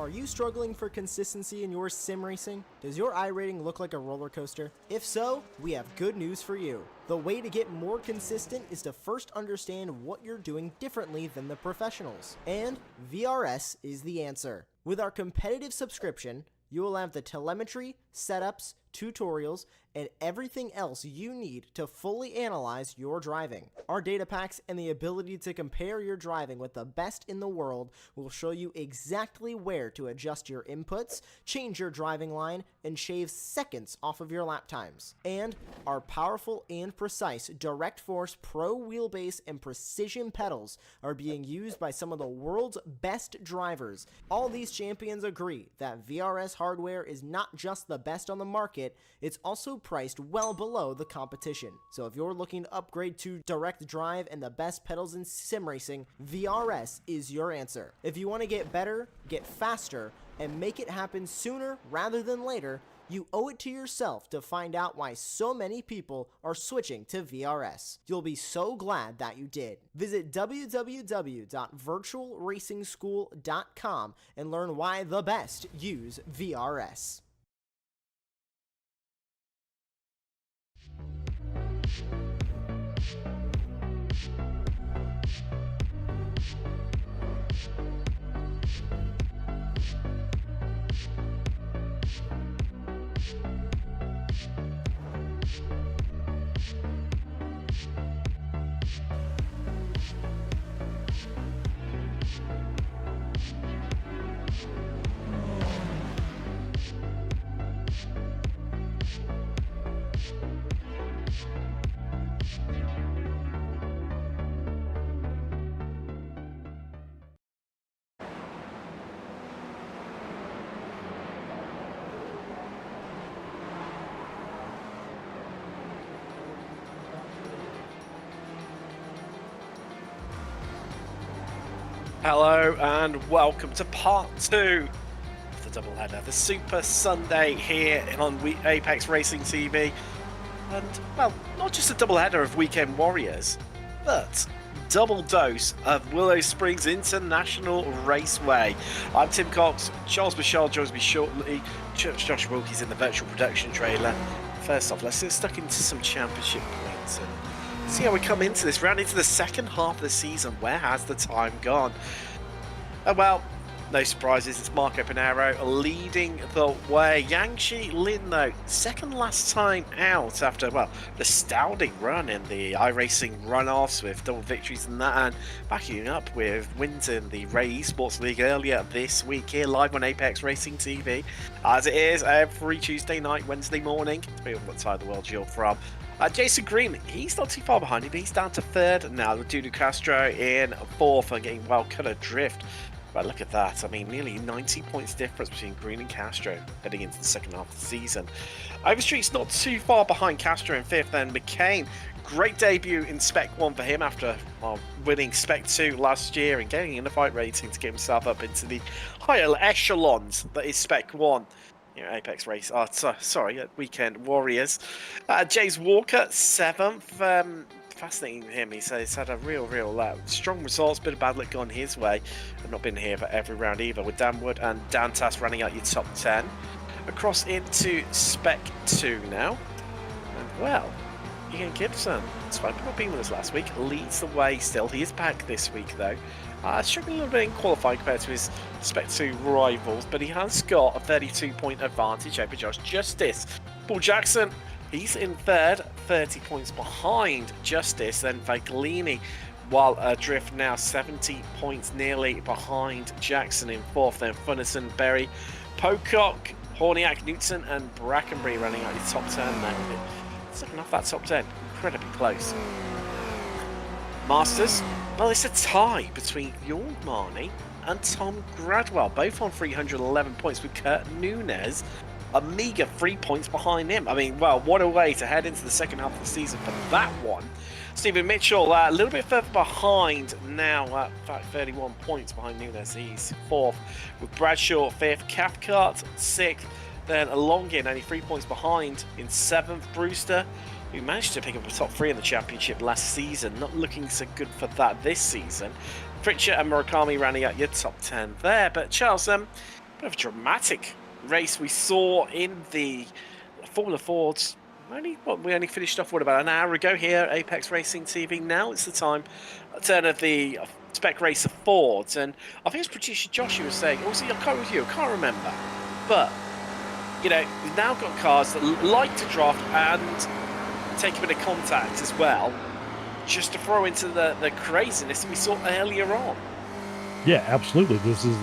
Are you struggling for consistency in your sim racing? Does your iRating look like a roller coaster? If so, we have good news for you. The way to get more consistent is to first understand what you're doing differently than the professionals. And VRS is the answer. With our competitive subscription, you will have the telemetry, setups, tutorials, and everything else you need to fully analyze your driving. Our data packs and the ability to compare your driving with the best in the world will show you exactly where to adjust your inputs, change your driving line, and shave seconds off of your lap times. And our powerful and precise Direct Force Pro wheelbase and precision pedals are being used by some of the world's best drivers. All these champions agree that VRS hardware is not just the best on the market, it's also priced well below the competition. So if you're looking to upgrade to direct drive and the best pedals in sim racing, VRS is your answer. If you want to get better, get faster, and make it happen sooner rather than later, you owe it to yourself to find out why so many people are switching to VRS. You'll be so glad that you did. Visit www.virtualracingschool.com and learn why the best use VRS. Hello and welcome to part 2 of the doubleheader, the Super Sunday here on Apex Racing TV. And, well, not just a doubleheader of Weekend Warriors, but double dose of Willow Springs International Raceway. I'm Tim Cox, Charles Bashar joins me shortly, Josh Wilkie's in the virtual production trailer. First off, let's get stuck into some championship points and see how we come into this round, into the second half of the season. Where has the time gone? Well, no surprises, it's Marco Pinheiro leading the way. Yangshi Lin, though, second last time out after, well, the astounding run in the iRacing runoffs with double victories and that, and backing up with wins in the Ray Esports League earlier this week here live on Apex Racing TV, as it is every Tuesday night, Wednesday morning, depending on what side of the world you're from. Jason Green, he's not too far behind him, but he's down to third now, with Dudu Castro in fourth and getting well cut adrift. But look at that, I mean, nearly 90 points difference between Green and Castro heading into the second half of the season. Overstreet's not too far behind Castro in fifth, then McCain, great debut in Spec 1 for him after winning Spec 2 last year and getting in the fight rating to get himself up into the higher echelons that is Spec 1. Apex Race, Weekend Warriors. James Walker, 7th. Fascinating him. He's had a real strong results, bit of bad luck gone his way. I've not been here for every round either, with Dan Wood and Dantas running out your top 10. Across into Spec 2 now. And well, Ian Gibson, despite not being with us last week, leads the way still. He is back this week though. Struggling a little bit in qualifying compared to his Spec 2 rivals, but he has got a 32-point advantage over Josh Justice. Paul Jackson, he's in third, 30 points behind Justice, then Vaglini, while adrift now 70 points nearly behind Jackson in fourth, then Funnison, Berry, Pocock, Horniak, Newton, and Brackenbury running out his top 10 now. Second off that top 10, incredibly close. Masters, well, it's a tie between Jorn Marnie and Tom Gradwell, both on 311 points, with Kurt Nunes a meager 3 points behind him. I mean, well, what a way to head into the second half of the season for that one. Stephen Mitchell, a little bit further behind now, in fact 31 points behind Nunes. He's fourth, with Bradshaw fifth, Cathcart sixth, then Longin only 3 points behind in seventh. Brewster, who managed to pick up a top 3 in the championship last season, not looking so good for that this season. Pritchett and Murakami rounding out your top 10 there. But Charles, bit of a dramatic race we saw in the Formula Fords. We only finished off, about an hour ago here at Apex Racing TV. Now it's the turn of the Spec Racer Fords. And I think it's producer Josh who was saying, was he a car with you? I can't remember. But, we've now got cars that like to draft and take a bit of contact as well, just to throw into the craziness we saw earlier on. Yeah, absolutely. This is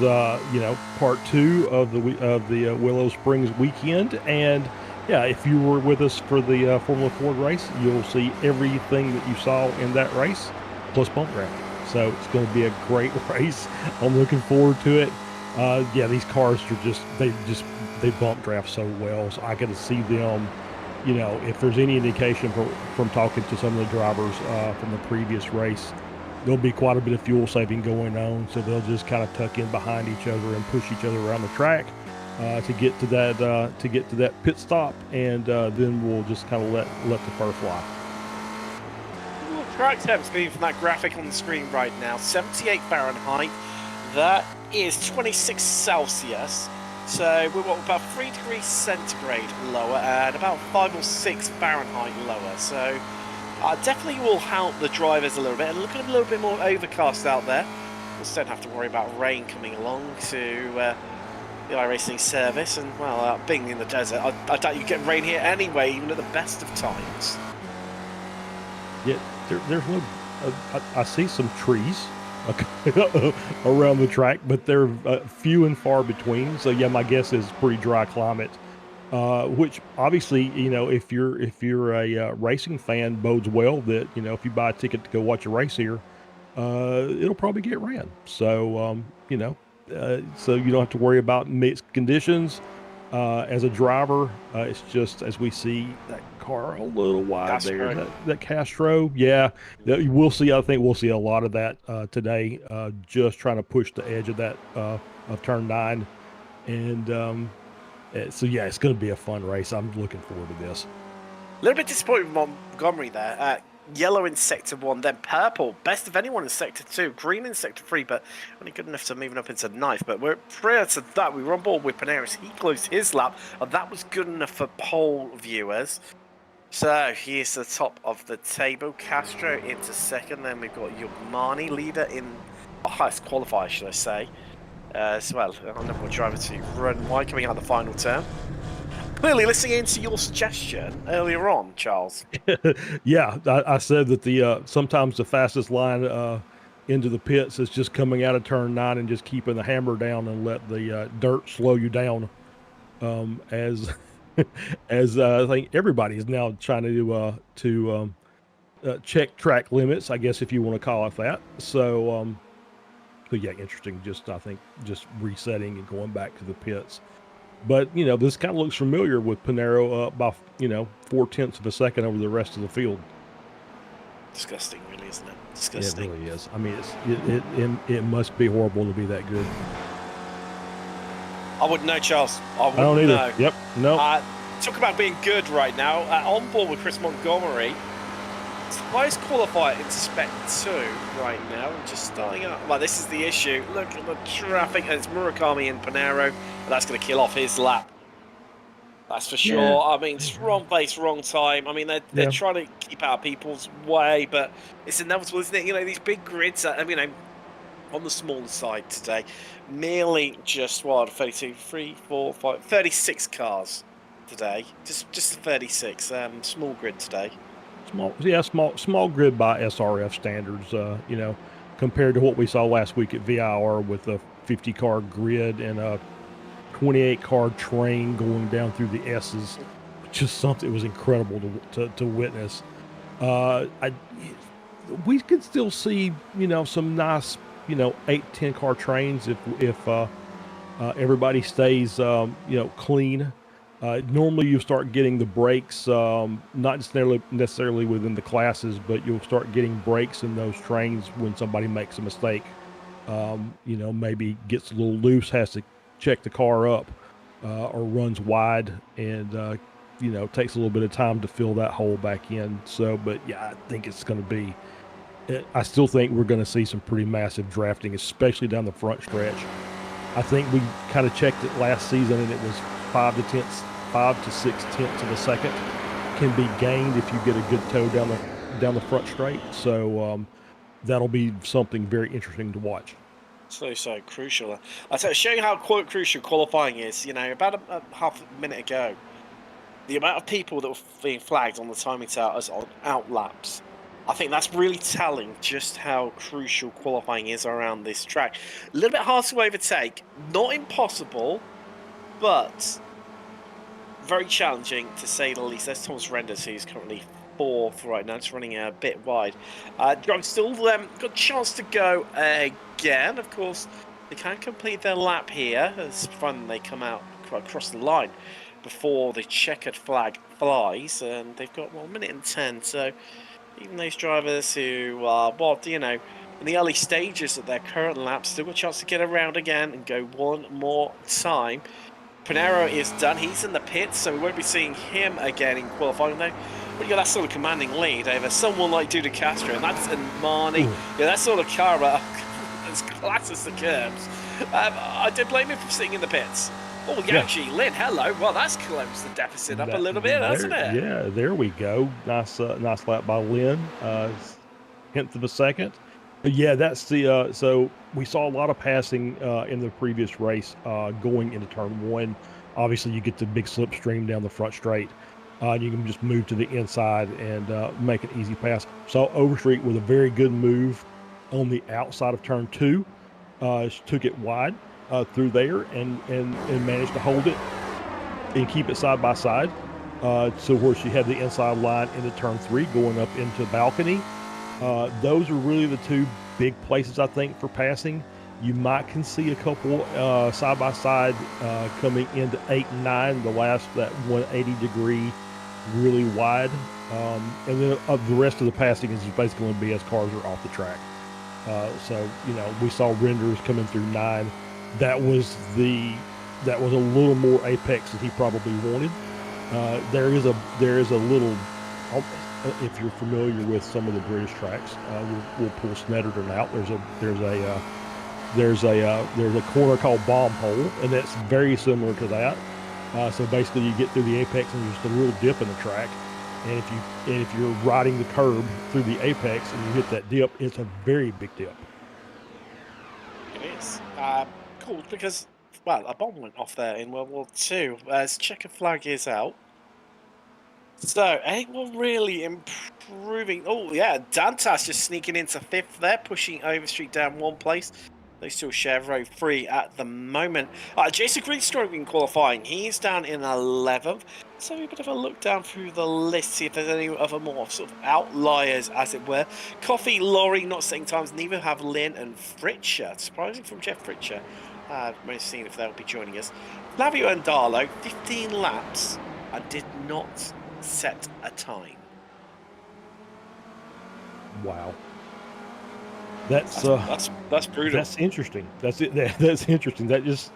part 2 of the Willow Springs weekend, and yeah, if you were with us for the Formula Ford race, you'll see everything that you saw in that race, plus bump drafting. So it's going to be a great race. I'm looking forward to it. Yeah, these cars are they bump draft so well. So I get to see them. If there's any indication from talking to some of the drivers from the previous race, there'll be quite a bit of fuel saving going on, so they'll just kind of tuck in behind each other and push each other around the track to get to that pit stop, and then we'll just kind of let the fur fly. Track temps being from that graphic on the screen right now, 78 Fahrenheit. That is 26 Celsius. So we're about 3 degrees centigrade lower and about 5 or 6 Fahrenheit lower. So definitely will help the drivers a little bit, and looking a little bit more overcast out there. We just don't have to worry about rain coming along to the iRacing service, and well, being in the desert, I doubt you get rain here anyway, even at the best of times. Yeah, there's no. I see some trees around the track, but they're few and far between. So yeah, my guess is pretty dry climate. Which obviously, if you're a racing fan, bodes well that, if you buy a ticket to go watch a race here, it'll probably get ran. So, so you don't have to worry about mixed conditions. As a driver, it's just, as we see that car a little wide That's there, right. that Castro. Yeah, we'll see. I think we'll see a lot of that today, just trying to push the edge of that, of turn 9. And, so yeah, it's going to be a fun race. I'm looking forward to this. A little bit disappointed with Montgomery there. Yellow in Sector 1, then purple. Best of anyone in Sector 2. Green in Sector 3, but only good enough to moving up into 9th. But prior to that, we were on board with Paneras. He closed his lap, and that was good enough for pole viewers. So here's the top of the table. Castro into 2nd. Then we've got Yugmani, leader in highest qualifier, should I say. As well, our number 1 driver to run wide coming out of the final turn. Clearly listening into your suggestion earlier on, Charles. Yeah, I said that the sometimes the fastest line into the pits is just coming out of turn 9 and just keeping the hammer down and let the dirt slow you down. As as I think everybody is now trying to check track limits, I guess, if you want to call it that. So. But yeah, interesting. I think resetting and going back to the pits. But this kind of looks familiar with Panero up by 0.4 of a second over the rest of the field. Disgusting, really, isn't it? Disgusting. It really is. I mean, it must be horrible to be that good. I wouldn't know, Charles. I don't wouldn't either. know. Yep. No. Talk about being good right now. On board with Chris Montgomery. It's the highest qualifier in Spec 2 right now. Just starting up. Well, this is the issue. Look at the traffic. And it's Murakami and Panero. And that's going to kill off his lap. That's for sure. Yeah. I mean, it's wrong place, wrong time. I mean, they're trying to keep out people's way, but it's inevitable, isn't it? These big grids, on the smaller side today, merely just, 32, 3, 4, 5, 36 cars today. Just 36. Small grid today. Small grid by SRF standards, compared to what we saw last week at VIR with a 50-car grid and a 28-car train going down through the S's. Just something, it was incredible to witness. We could still see, some nice, 8-10 car trains if everybody stays, clean. Normally you start getting the breaks, not necessarily within the classes, but you'll start getting breaks in those trains when somebody makes a mistake. Maybe gets a little loose, has to check the car up, or runs wide, and takes a little bit of time to fill that hole back in. So, but yeah, I think it's going to be. I still think we're going to see some pretty massive drafting, especially down the front stretch. I think we kind of checked it last season, and it was 5 to 6 tenths of a second can be gained if you get a good toe down the front straight. So that'll be something very interesting to watch. So crucial. I tell you, showing how crucial qualifying is. About a half a minute ago, the amount of people that were being flagged on the timing tower as on out laps. I think that's really telling just how crucial qualifying is around this track. A little bit hard to overtake, not impossible, but very challenging to say the least. There's Thomas Renders, who's currently 4th right now, just running a bit wide. Drunk still got a chance to go again. Of course, they can complete their lap here. It's fun they come out across the line before the checkered flag flies, and they've got 1 minute and 10. So even those drivers who are, in the early stages of their current lap, still got a chance to get around again and go one more time. Pinero is done. He's in the pits, so we won't be seeing him again in qualifying, though. But you got that sort of commanding lead over someone like Duda Castro, and that's in Marnie. Yeah, that sort of car as class as the curbs. I don't blame him for sitting in the pits. Oh, Yang Lin, hello. Well, that's closed the deficit up a little bit, hasn't it? Yeah, there we go. Nice lap by Lin. 1/10 of a second. Yeah, that's the so we saw a lot of passing in the previous race going into turn 1. Obviously, you get the big slipstream down the front straight. You can just move to the inside and make an easy pass. Saw Overstreet with a very good move on the outside of turn 2. Took it wide through there and managed to hold it and keep it side by side. So where she had the inside line into turn 3 going up into balcony. Those are really the two big places, I think, for passing. You might can see a couple side by side coming into 8 and 9, the last that 180 degree really wide, and then the rest of the passing is basically going to be as cars are off the track. So we saw Renders coming through 9. That was a little more apex that he probably wanted. There is a little. If you're familiar with some of the British tracks, we'll pull Snetterton out. There's a corner called Bomb Hole, and that's very similar to that. So basically, you get through the apex, and there's just a real dip in the track. And if you're riding the curb through the apex and you hit that dip, it's a very big dip. It is cool because a bomb went off there in World War II. As checkered flag is out. So, anyone really improving? Oh, yeah, Dantas just sneaking into 5th there, pushing Overstreet down 1 place. They still share row 3 at the moment. Jason Green struggling qualifying. He's down in 11th. So, a bit of a look down through the list, see if there's any other more sort of outliers, as it were. Coffee, Laurie, not setting times. Neither have Lynn and Fritcher. Surprising from Jeff Fritcher. We've seen if they'll be joining us. Flavio and Darlow, 15 laps. I did not set a time. It's that's brutal. That's interesting. That's it. That's interesting. That just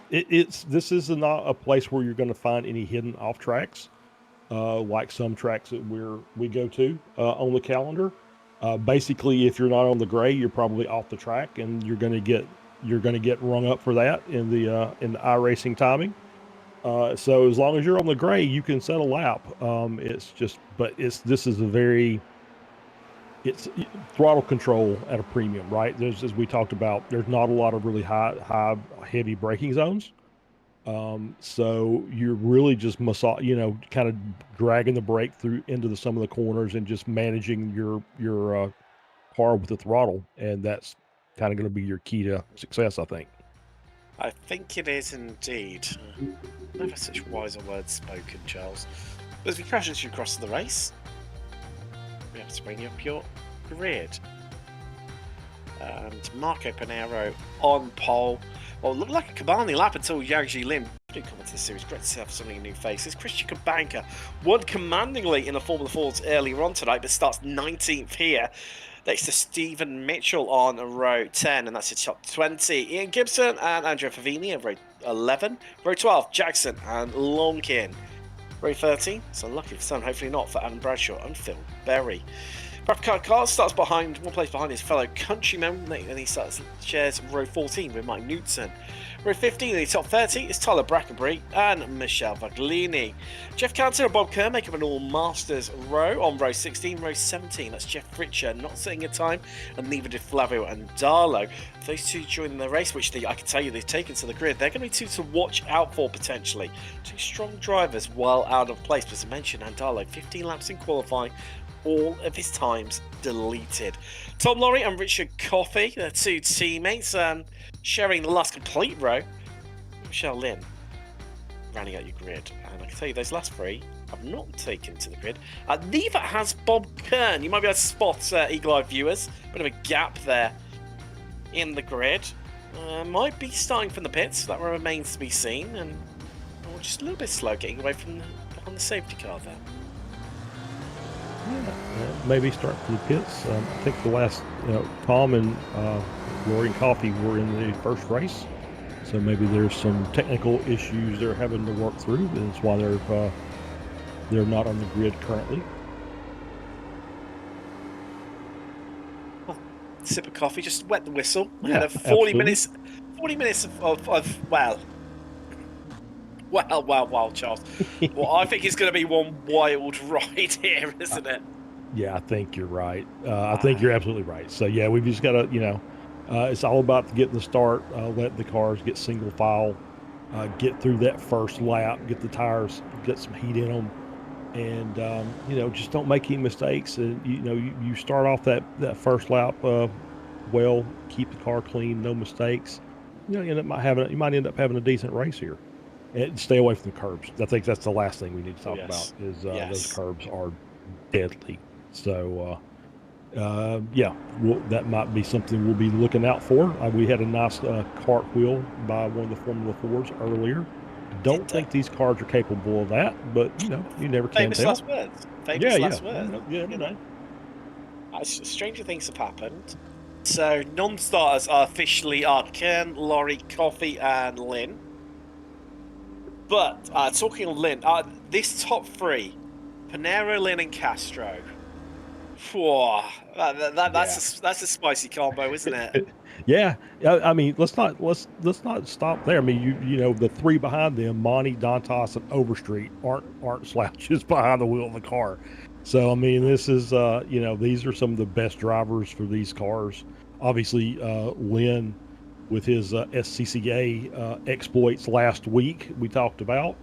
this is not a place where you're going to find any hidden off tracks, like some tracks that we go to on the calendar. Basically, if you're not on the gray, you're probably off the track, and you're going to get rung up for that in the iRacing timing. So as long as you're on the gray, you can set a lap. This is it's throttle control at a premium, right? There's, as we talked about, there's not a lot of really heavy braking zones. So you're really just kind of dragging the brake through into some of the corners and just managing your car with the throttle, and that's kind of going to be your key to success, I think. I think it is indeed. Never such wiser words spoken, Charles. But as we crash as you cross the race, we have to bring up your grid. And Marco Pinero on pole. Well, it looked like a commanding lap until Yang Lin did come into the series. Great to have so many new faces. Christian Kabanka won commandingly in the Formula 4s earlier on tonight, but starts 19th here. Next to Stephen Mitchell on row 10, and that's his top 20. Ian Gibson and Andrea Favini at row 11. Row 12, Jackson and Lonkin. Row 13, so lucky for some, hopefully not, for Adam Bradshaw and Phil Berry. Car starts behind, one place behind his fellow countryman, and he shares row 14 with Mike Knudsen. Row 15 in the top 30 is Tyler Brackenbury and Michelle Vaglini. Jeff Cantor and Bob Kerr make up an all-masters row on row 16. Row 17, that's Jeff Fritcher not setting a time, and neither did Flavio and Darlow. Those two joining the race, which I can tell you they've taken to the grid. They're going to be two to watch out for potentially. Two strong drivers well out of place. But as I mentioned, Andalo, 15 laps in qualifying, all of his times deleted. Tom Laurie and Richard Coffey, their two teammates, sharing the last complete row. Michelle Lynn rounding out your grid. And I can tell you those last three have not taken to the grid. Neither has Bob Kern. You might be able to spot Eagle Eye viewers. Bit of a gap there in the grid. Might be starting from the pits. That remains to be seen. And just a little bit slow getting away from behind the safety car there. Yeah, maybe start from the pits. I think the last, Tom and Rory and Coffee were in the first race, so maybe there's some technical issues they're having to work through. That's why they're not on the grid currently. Sip of coffee, just wet the whistle. Yeah, had a 40 minutes of wow, Charles. Well, I think it's going to be one wild ride here, isn't it? Yeah, I think you're right. I think you're absolutely right. So yeah, we've just got to, it's all about getting the start, let the cars get single file, get through that first lap, get the tires, get some heat in them, and just don't make any mistakes. And you start off that first lap well, keep the car clean, no mistakes. You might end up having a decent race here. And stay away from the curbs. I think that's the last thing we need to talk about is those curbs are deadly. So, that might be something we'll be looking out for. We had a nice cartwheel by one of the Formula 4s earlier. Don't think these cars are capable of that, but, you never can tell. Last words. Last words. Yeah. Stranger things have happened. So, non-starters officially are Ken, Laurie, Coffey, and Lynn. But talking on Lynn, this top three, Pinero, Lynn, and Castro. Whoa, that's a spicy combo, isn't it? Yeah, I mean, let's not stop there. I mean, the three behind them, Monty, Dantas, and Overstreet, aren't slouches behind the wheel of the car. So I mean, this is these are some of the best drivers for these cars. Obviously, Lynn, with his SCCA exploits last week we talked about,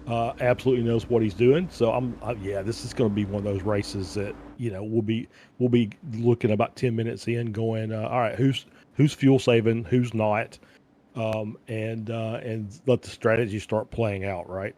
absolutely knows what he's doing. So this is going to be one of those races that we'll be looking about 10 minutes in, going, all right, who's fuel saving, who's not, and let the strategy start playing out, right?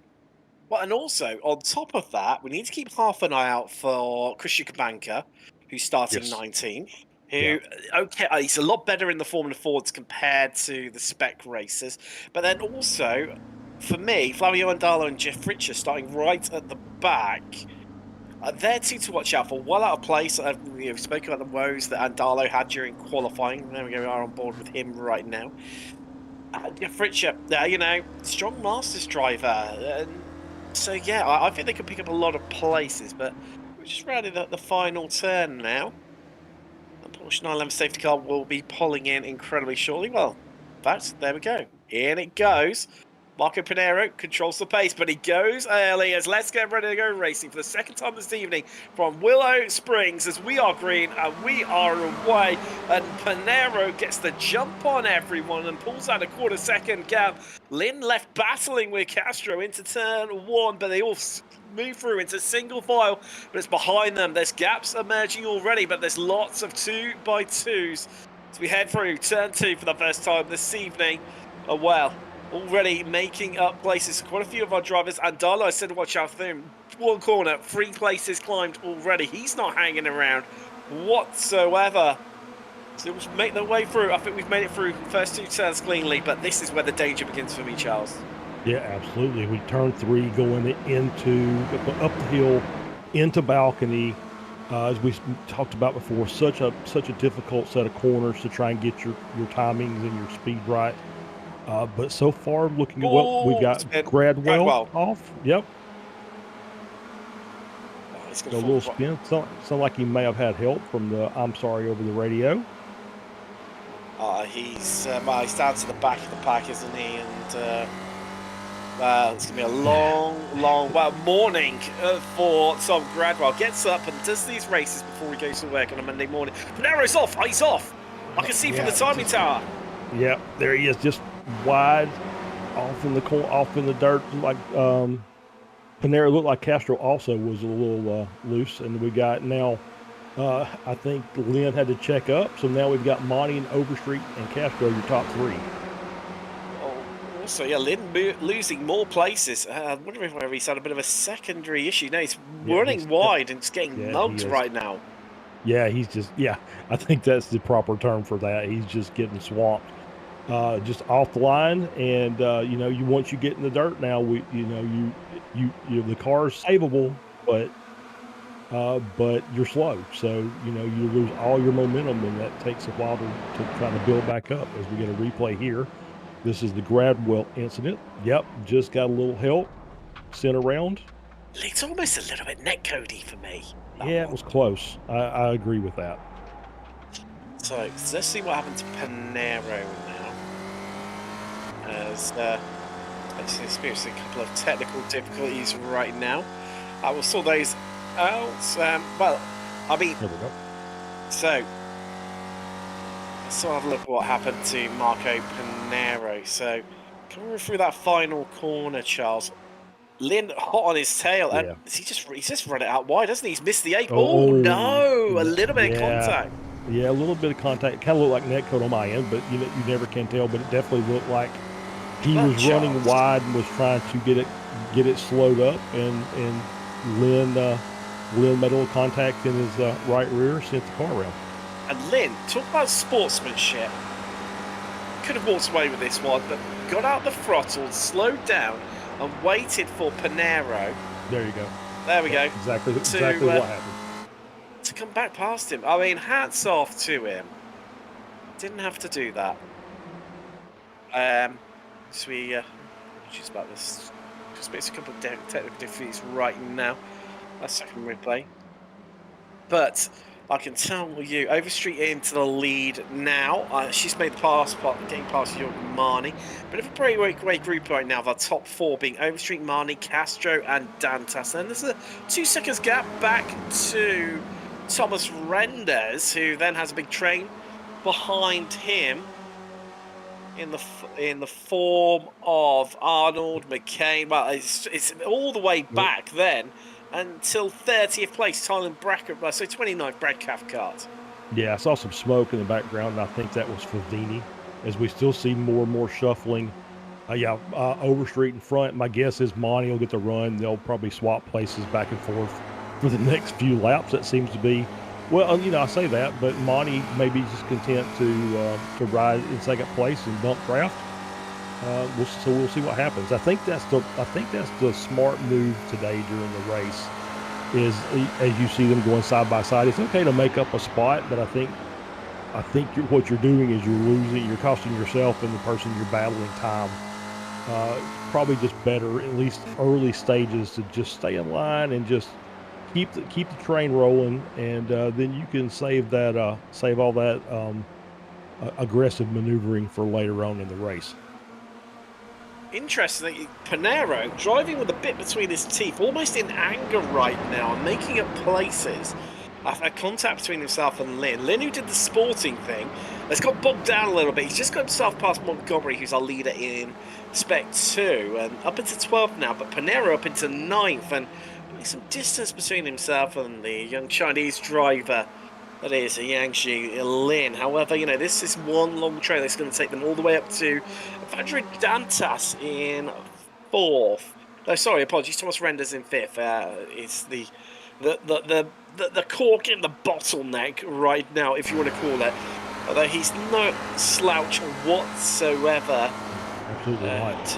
Well, and also on top of that, we need to keep half an eye out for Christian Kabanka, who's starting 19th. He's a lot better in the Formula Fords compared to the spec races. But then also, for me, Flavio Andalo and Jeff Fritcher starting right at the back. They're two to watch out for. Well out of place. We spoke about the woes that Andalo had during qualifying. There we go, we are on board with him right now. Jeff Fritcher, strong Masters driver. So, I think they could pick up a lot of places. But we're just rounding the final turn now. Porsche 911 safety car will be pulling in incredibly shortly. Well, there we go. In it goes. Marco Pinero controls the pace, but he goes early as Let's Get Ready to Go Racing for the second time this evening from Willow Springs as we are green and we are away. And Pinero gets the jump on everyone and pulls out a quarter-second gap. Lynn left battling with Castro into turn one, but they all move through into single file, but it's behind them. There's gaps emerging already, but there's lots of 2x2s as we head through turn two for the first time this evening. Already making up places. Quite a few of our drivers. And Darlow, I said watch out for him. One corner, 3 places climbed already. He's not hanging around whatsoever. So we'll make their way through. I think we've made it through the first 2 turns cleanly, but this is where the danger begins for me, Charles. Yeah, absolutely. We turn 3 going up the hill into balcony. As we talked about before, such a difficult set of corners to try and get your timings and your speed right. But so far, looking well, we got Gradwell off. Yep. It's A going to little fall. spin. Sound like he may have had help from the "I'm sorry" over the radio. He's down to the back of the pack, isn't he? And it's going to be a long morning for Tom Gradwell. Gets up and does these races before he goes to work on a Monday morning. Panero's off. He's off. I can see from the timing tower. Yeah, there he is, just wide off in the dirt. Like Panera looked like Castro also was a little loose, and we got now. I think Lynn had to check up, so now we've got Monty and Overstreet and Castro, your top three. So yeah, Lynn losing more places. I'm wondering whether he's had a bit of a secondary issue. No, he's running wide and just getting mugged right now. Yeah, he's just I think that's the proper term for that. He's just getting swamped, just off the line. And once you get in the dirt now, the car's savable, but you're slow. So you lose all your momentum, and that takes a while to try to build back up. As we get a replay here. This is the Gradwell incident. Yep, just got a little help. Sent around. It's almost a little bit netcodey for me. Yeah, it was close. I agree with that. So let's see what happened to Panero now. As he's experiencing a couple of technical difficulties right now. I will sort those out. There we go. So let's have a look at what happened to Marco Panero. So coming through that final corner, Charles. Lynn hot on his tail, and he's just run it out wide, hasn't he? He's missed the 8. Oh no! A little bit of contact. Yeah, a little bit of contact. Kind of looked like netcode on my end, but you never can tell. But it definitely looked like he was running wide and was trying to get it slowed up, and Lynn made a little contact in his right rear, sent the car around. And Lynn, talk about sportsmanship. Could have walked away with this one, but got out the throttle, slowed down, and waited for Panero. There you go. There we go. Exactly what happened. To come back past him. I mean, hats off to him. Didn't have to do that. So we just about this. Just makes a couple of technical defeats right now. That's second replay. But I can tell you, Overstreet into the lead now. She's made the pass, getting past Marnie. Bit of a great group right now. The top 4 being Overstreet, Marnie, Castro, and Dantas. And there's a 2 seconds gap back to Thomas Renders, who then has a big train behind him in the form of Arnold McCain. Well, it's all the way back then. Until 30th place, Thailand Bracket, so 29th Brad Cathcart. Yeah, I saw some smoke in the background, and I think that was Favini. As we still see more and more shuffling. Overstreet in front. My guess is Monty will get the run. They'll probably swap places back and forth for the next few laps. That seems to be, I say that, but Monty may be just content to ride in second place and dump draft. We'll see what happens. I think that's the smart move today during the race. Is as you see them going side by side, it's okay to make up a spot, but I think what you're doing is you're costing yourself and the person you're battling time. Probably just better, at least early stages, to just stay in line and just keep the train rolling, and then you can save all that aggressive maneuvering for later on in the race. Interestingly, Panero driving with a bit between his teeth, almost in anger right now, and making up places. A contact between himself and Lynn. Lynn, who did the sporting thing, has got bogged down a little bit. He's just got himself past Montgomery, who's our leader in Spec 2, and up into 12th now, but Panero up into 9th, and some distance between himself and the young Chinese driver that is Yangshi Lin. However, this is one long train that's going to take them all the way up to Vandrid Dantas in 4th. Oh, sorry, apologies. Thomas Renders in 5th. It's the cork in the bottleneck right now, if you want to call it. Although he's no slouch whatsoever. Absolutely right.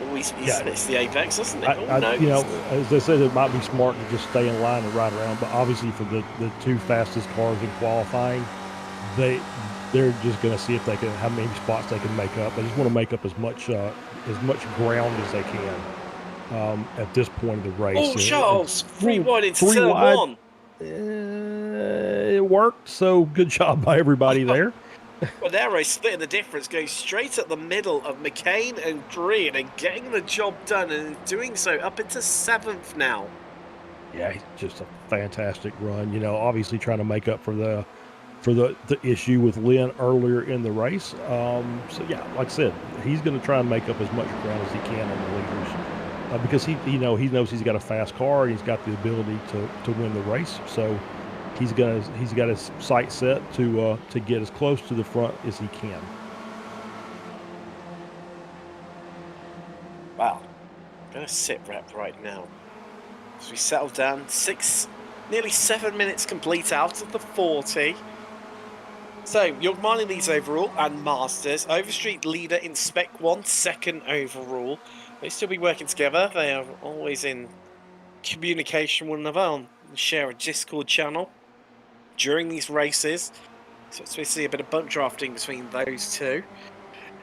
Always hits the apex, doesn't it? As I said, it might be smart to just stay in line and ride around. But obviously, for the 2 fastest cars in qualifying, they're just going to see how many spots they can make up. They just want to make up as much ground as they can. at this point of the race. Oh, Charles, three wide into three turn wide. one. It worked, so good job by everybody there. Well, there I splitting the difference, going straight at the middle of McCain and Green and getting the job done, and doing so up into 7th now. Yeah, he's just a fantastic run. You know, obviously trying to make up for the issue with Lynn earlier in the race. So yeah, like I said, he's going to try and make up as much ground as he can on the leaders because he knows he's got a fast car and he's got the ability to win the race. So he's got his sight set to get as close to the front as he can. Wow, I'm going to sit rep right now. As we settle down, nearly 7 minutes complete out of the 40. So, Young Marley leads overall and Masters. Overstreet leader in Spec 1, second overall. They still be working together. They are always in communication with one another and share a Discord channel during these races. So it's supposed to see a bit of bump drafting between those two.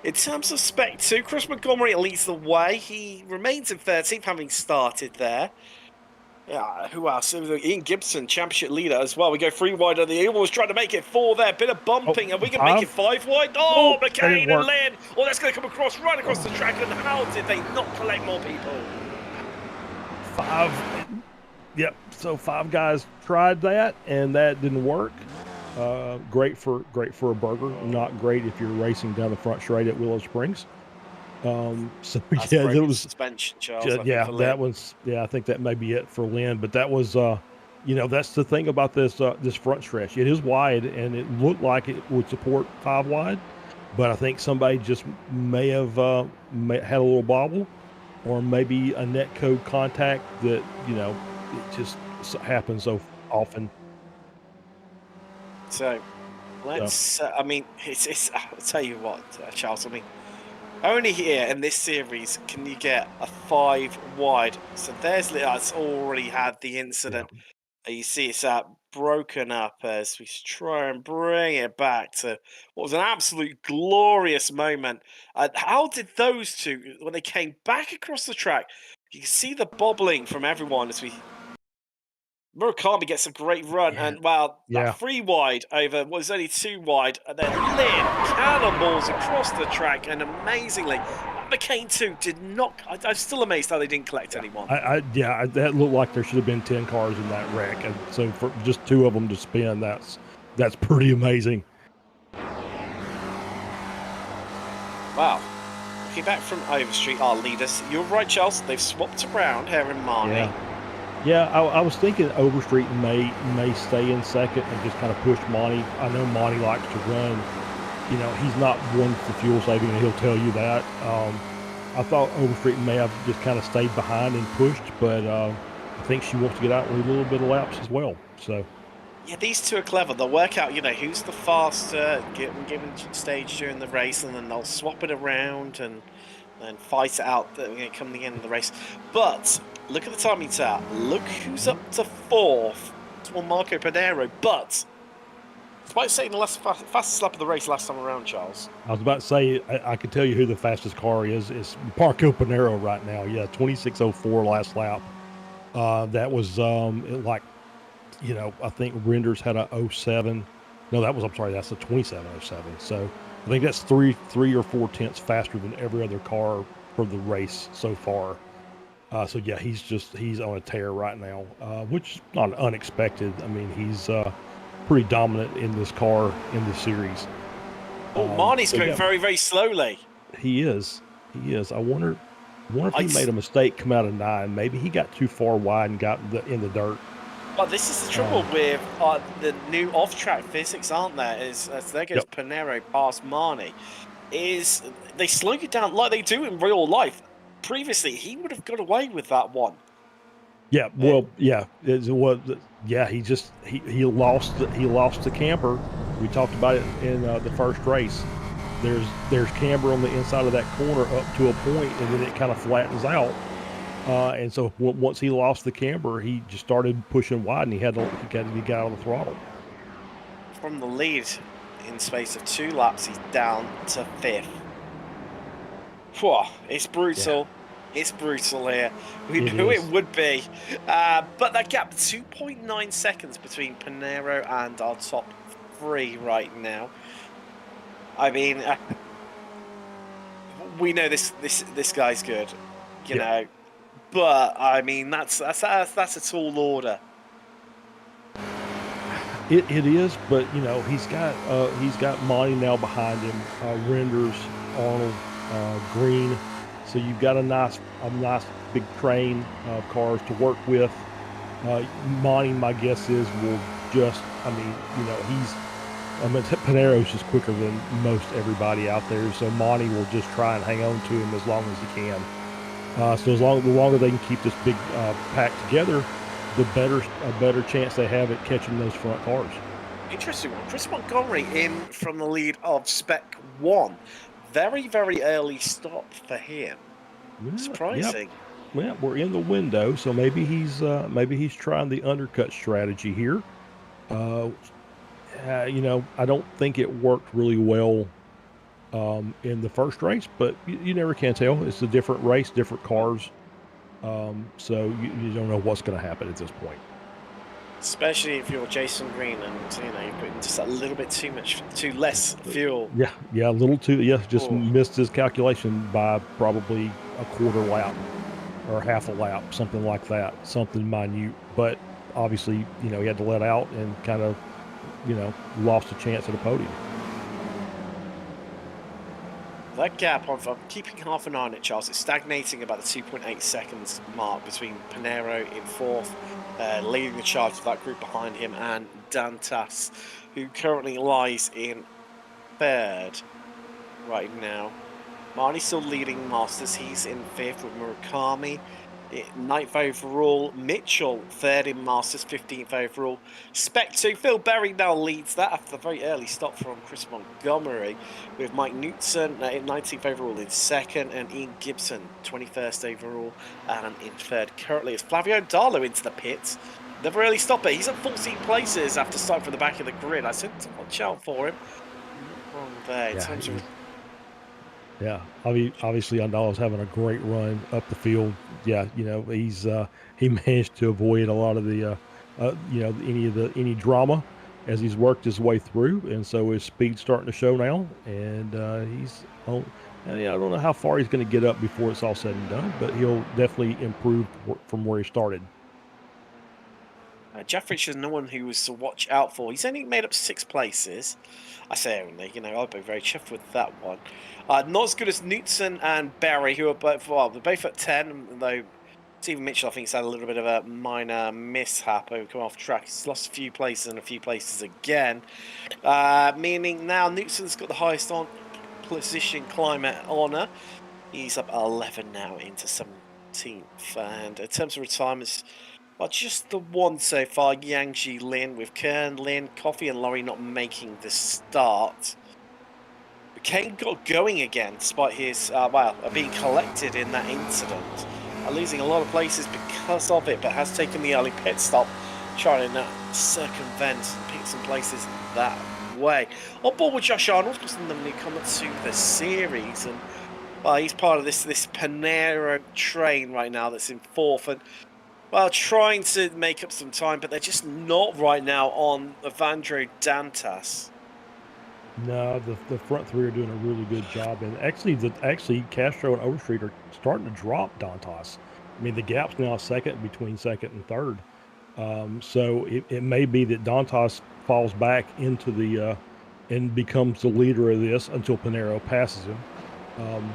In terms of Spec 2, Chris Montgomery leads the way. He remains in 13th, having started there. Yeah, who else? Ian Gibson, championship leader as well. We go 3 wide on the Eagle. Was trying to make it 4 there. Bit of bumping. Are we going to make it 5 wide? Oh, McCain and Lynn. Oh, that's going to come right across the track. And how did they not collect more people? 5. Yep. So 5 guys tried that, and that didn't work. Great for a burger. Not great if you're racing down the front straight at Willow Springs. So that's yeah, it was suspension, Charles. I think that may be it for Lynn. But that was, that's the thing about this front stretch. It is wide, and it looked like it would support 5 wide, but I think somebody just may have had a little bobble, or maybe a net code contact that it just happens so often. So let's. I mean, it's. I'll tell you what, Charles. I mean, only here in this series can you get a 5 wide. So that's already had the incident. Yeah. You see it's broken up as we try and bring it back to what was an absolute glorious moment. How did those two, when they came back across the track, you can see the bobbling from everyone as Murakami gets a great run, and that 3 wide over was only 2 wide, and then Lynn cannonballs across the track, and amazingly, McCain too did not. I'm still amazed how they didn't collect anyone. That looked like there should have been 10 cars in that wreck, and so for just 2 of them to spin, that's pretty amazing. Wow. Looking back from Overstreet, our leaders, you're right, Charles. They've swapped around here in Marnie. Yeah, I was thinking Overstreet may stay in second and just kind of push Monty. I know Monty likes to run. He's not one for fuel saving, and he'll tell you that. I thought Overstreet may have just kind of stayed behind and pushed, but I think she wants to get out with a little bit of laps as well. So, yeah, these two are clever. They'll work out, who's the faster, given stage during the race, and then they'll swap it around and fight it out come the end of the race. But look at the timing tower. Look who's up to 4th. It's Marco Panero. But despite saying the fastest lap of the race last time around, Charles. I was about to say, I can tell you who the fastest car is. It's Marco Panero right now. Yeah, 26:04 last lap. That was I think Renders had a 07. No, that's a 27:07. So I think that's 3 or 4 tenths faster than every other car for the race so far. So yeah, he's on a tear right now, which is not unexpected. I mean, he's pretty dominant in this car in the series. Marnie's going very, very slowly. He is. I wonder if he made a mistake come out of 9. Maybe he got too far wide and got in the dirt. Well, this is the trouble with the new off-track physics, aren't there? As there goes Panero past Marnie, is they slow you down like they do in real life. Previously, he would have got away with that one. Yeah, well, yeah, he lost the camber. We talked about it in the first race. There's camber on the inside of that corner up to a point, and then it kind of flattens out. And so once he lost the camber, he just started pushing wide, and he got out of the throttle. From the lead, in space of 2 laps, he's down to 5th. Whew, it's brutal. It's brutal here. We It knew it is. would be. But that gap, 2.9 seconds between Pinero and our top three right now. I mean, we know this guy's good, you Yeah. know. But I mean, that's a tall order. It is, but you know he's got Monty now behind him, Renders, Arnold, Green, so you've got a nice big train of cars to work with. Monty, my guess is will just, I mean, you know Panero's just quicker than most everybody out there, so Monty will just try and hang on to him as long as he can. So the longer they can keep this big pack together, the better chance they have at catching those front cars. Interesting one. Chris Montgomery in from the lead of Spec 1. Very, very early stop for him. Yeah, Surprising. Yep. Well, we're in the window, so maybe he's trying the undercut strategy here. You know, I don't think it worked really well in the first race, but you never can tell. It's a different race, different cars, so you don't know what's going to happen at this point. Especially if you're Jason Green and you're putting just a little bit too less fuel. Yeah, a little too. Yeah, just Oh. missed his calculation by probably a quarter lap or half a lap, something like that, something minute. But obviously, you know, he had to let out and kind of, you know, lost a chance at a podium. That gap, I'm keeping half an eye on it, Charles. It's stagnating about the 2.8 seconds mark between Pinero in fourth, leading the charge of that group behind him, and Dantas, who currently lies in third right now. Marnie's still leading Masters. He's in fifth with Murakami. Ninth overall. Mitchell, third in Masters, 15th overall. Spec 2, Phil Berry now leads that after the very early stop from Chris Montgomery, with Mike Knutson in 19th overall in second, and Ian Gibson, 21st overall, and in third. Currently, it's Flavio Darlo into the pits. The early stopper. He's at 14 places after starting from the back of the grid. I said to watch out for him. Not wrong there in terms of... Yeah, obviously Andalo's having a great run up the field. Yeah, you know, he managed to avoid a lot of the you know, any drama as he's worked his way through, and so his speed's starting to show now. And he's on. I don't know how far he's going to get up before it's all said and done, but he'll definitely improve from where he started. Jeff Richards, no one who was to watch out for. He's only made up 6 places. I say only, you know, I'd be very chuffed with that one. Not as good as Knutson and Berry, who are both, well, they're both at 10, though Stephen Mitchell, I think, has had a little bit of a minor mishap over coming off track. He's lost a few places and a few places again. Meaning now Knutson's got the highest on position climate honour. He's up 11 now into 17th. And in terms of retirements, well, just the one so far, Yangji Lin, with Kern, Lin, Coffee and Laurie not making the start. Kane got going again, despite his, being collected in that incident. Losing a lot of places because of it, but has taken the early pit stop, trying to circumvent and pick some places that way. On board with Josh Arnold, was the newcomer to the series, and well, he's part of this Panero train right now that's in fourth, and well, trying to make up some time, but they're just not right now on Evandro Dantas. No, the front three are doing a really good job, and actually Castro and Overstreet are starting to drop Dantas. I mean, the gap's now between second and third, so it may be that Dantas falls back into the and becomes the leader of this until Pinero passes him.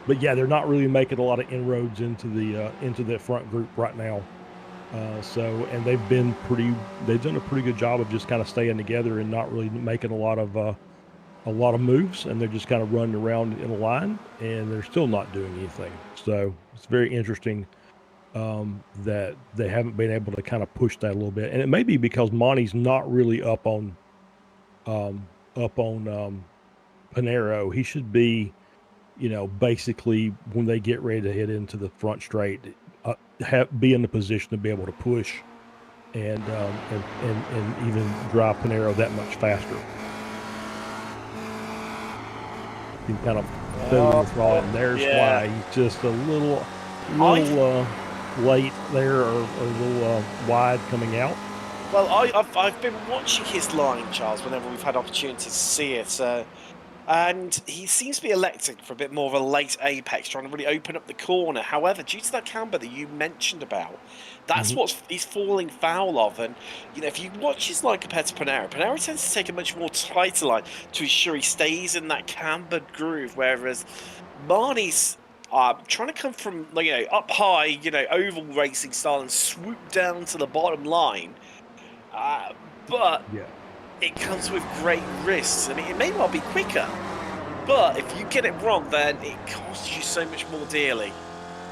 But yeah, they're not really making a lot of inroads into the front group right now. And they've done a pretty good job of just kind of staying together and not really making a lot of moves, and they're just kind of running around in a line, and they're still not doing anything. So it's very interesting that they haven't been able to kind of push that a little bit, and it may be because Monty's not really up on Pinero. He should be, you know, basically when they get ready to head into the front straight, be in the position to be able to push and even drive Pinero that much faster. can kind of feather the throttle, and there's why he's just a little late there, or a little wide coming out. Well, I've been watching his line, Charles, whenever we've had opportunities to see it. And he seems to be electing for a bit more of a late apex, trying to really open up the corner. However, due to that camber that you mentioned about, that's what he's falling foul of. And, you know, if you watch his line compared to Panera tends to take a much more tighter line to ensure he stays in that cambered groove, whereas Marnie's trying to come from, like, you know, up high, you know, oval racing style and swoop down to the bottom line. But it comes with great risks. I mean, it may well be quicker, but if you get it wrong, then it costs you so much more dearly.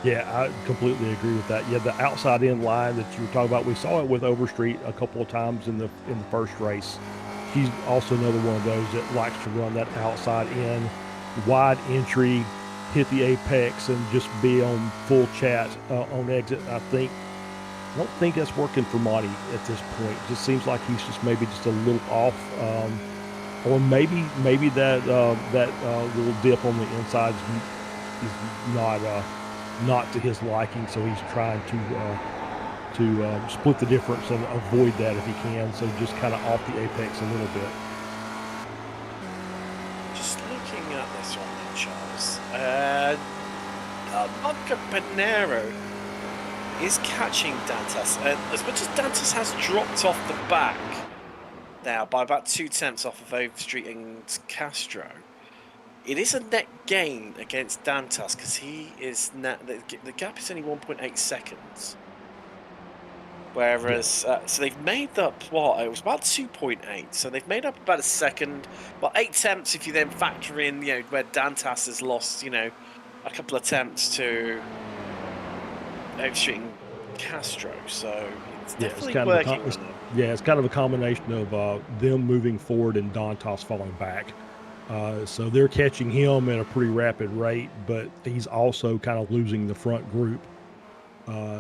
Yeah, I completely agree with that. Yeah, the outside in line that you were talking about, we saw it with Overstreet a couple of times in the first race. She's also another one of those that likes to run that outside in, wide entry, hit the apex, and just be on full chat on exit. I don't think that's working for Monty at this point. It just seems like he's just maybe just a little off, or maybe that little dip on the inside is not to his liking. So he's trying to split the difference and avoid that if he can. So just kind of off the apex a little bit. Just looking at this one, then, Charles. Vodka Panero is catching Dantas, and as much as Dantas has dropped off the back now by about 2/10 off of Overstreet and Castro, it is a net gain against Dantas because he is the gap is only 1.8 seconds, whereas so they've made up what, it was about 2.8, so they've made up about a second. Well, 8 attempts if you then factor in, you know, where Dantas has lost, you know, a couple of attempts to Overstreet and Castro, so it's definitely working. It's kind of a combination of them moving forward and Dantas falling back. So they're catching him at a pretty rapid rate, but he's also kind of losing the front group.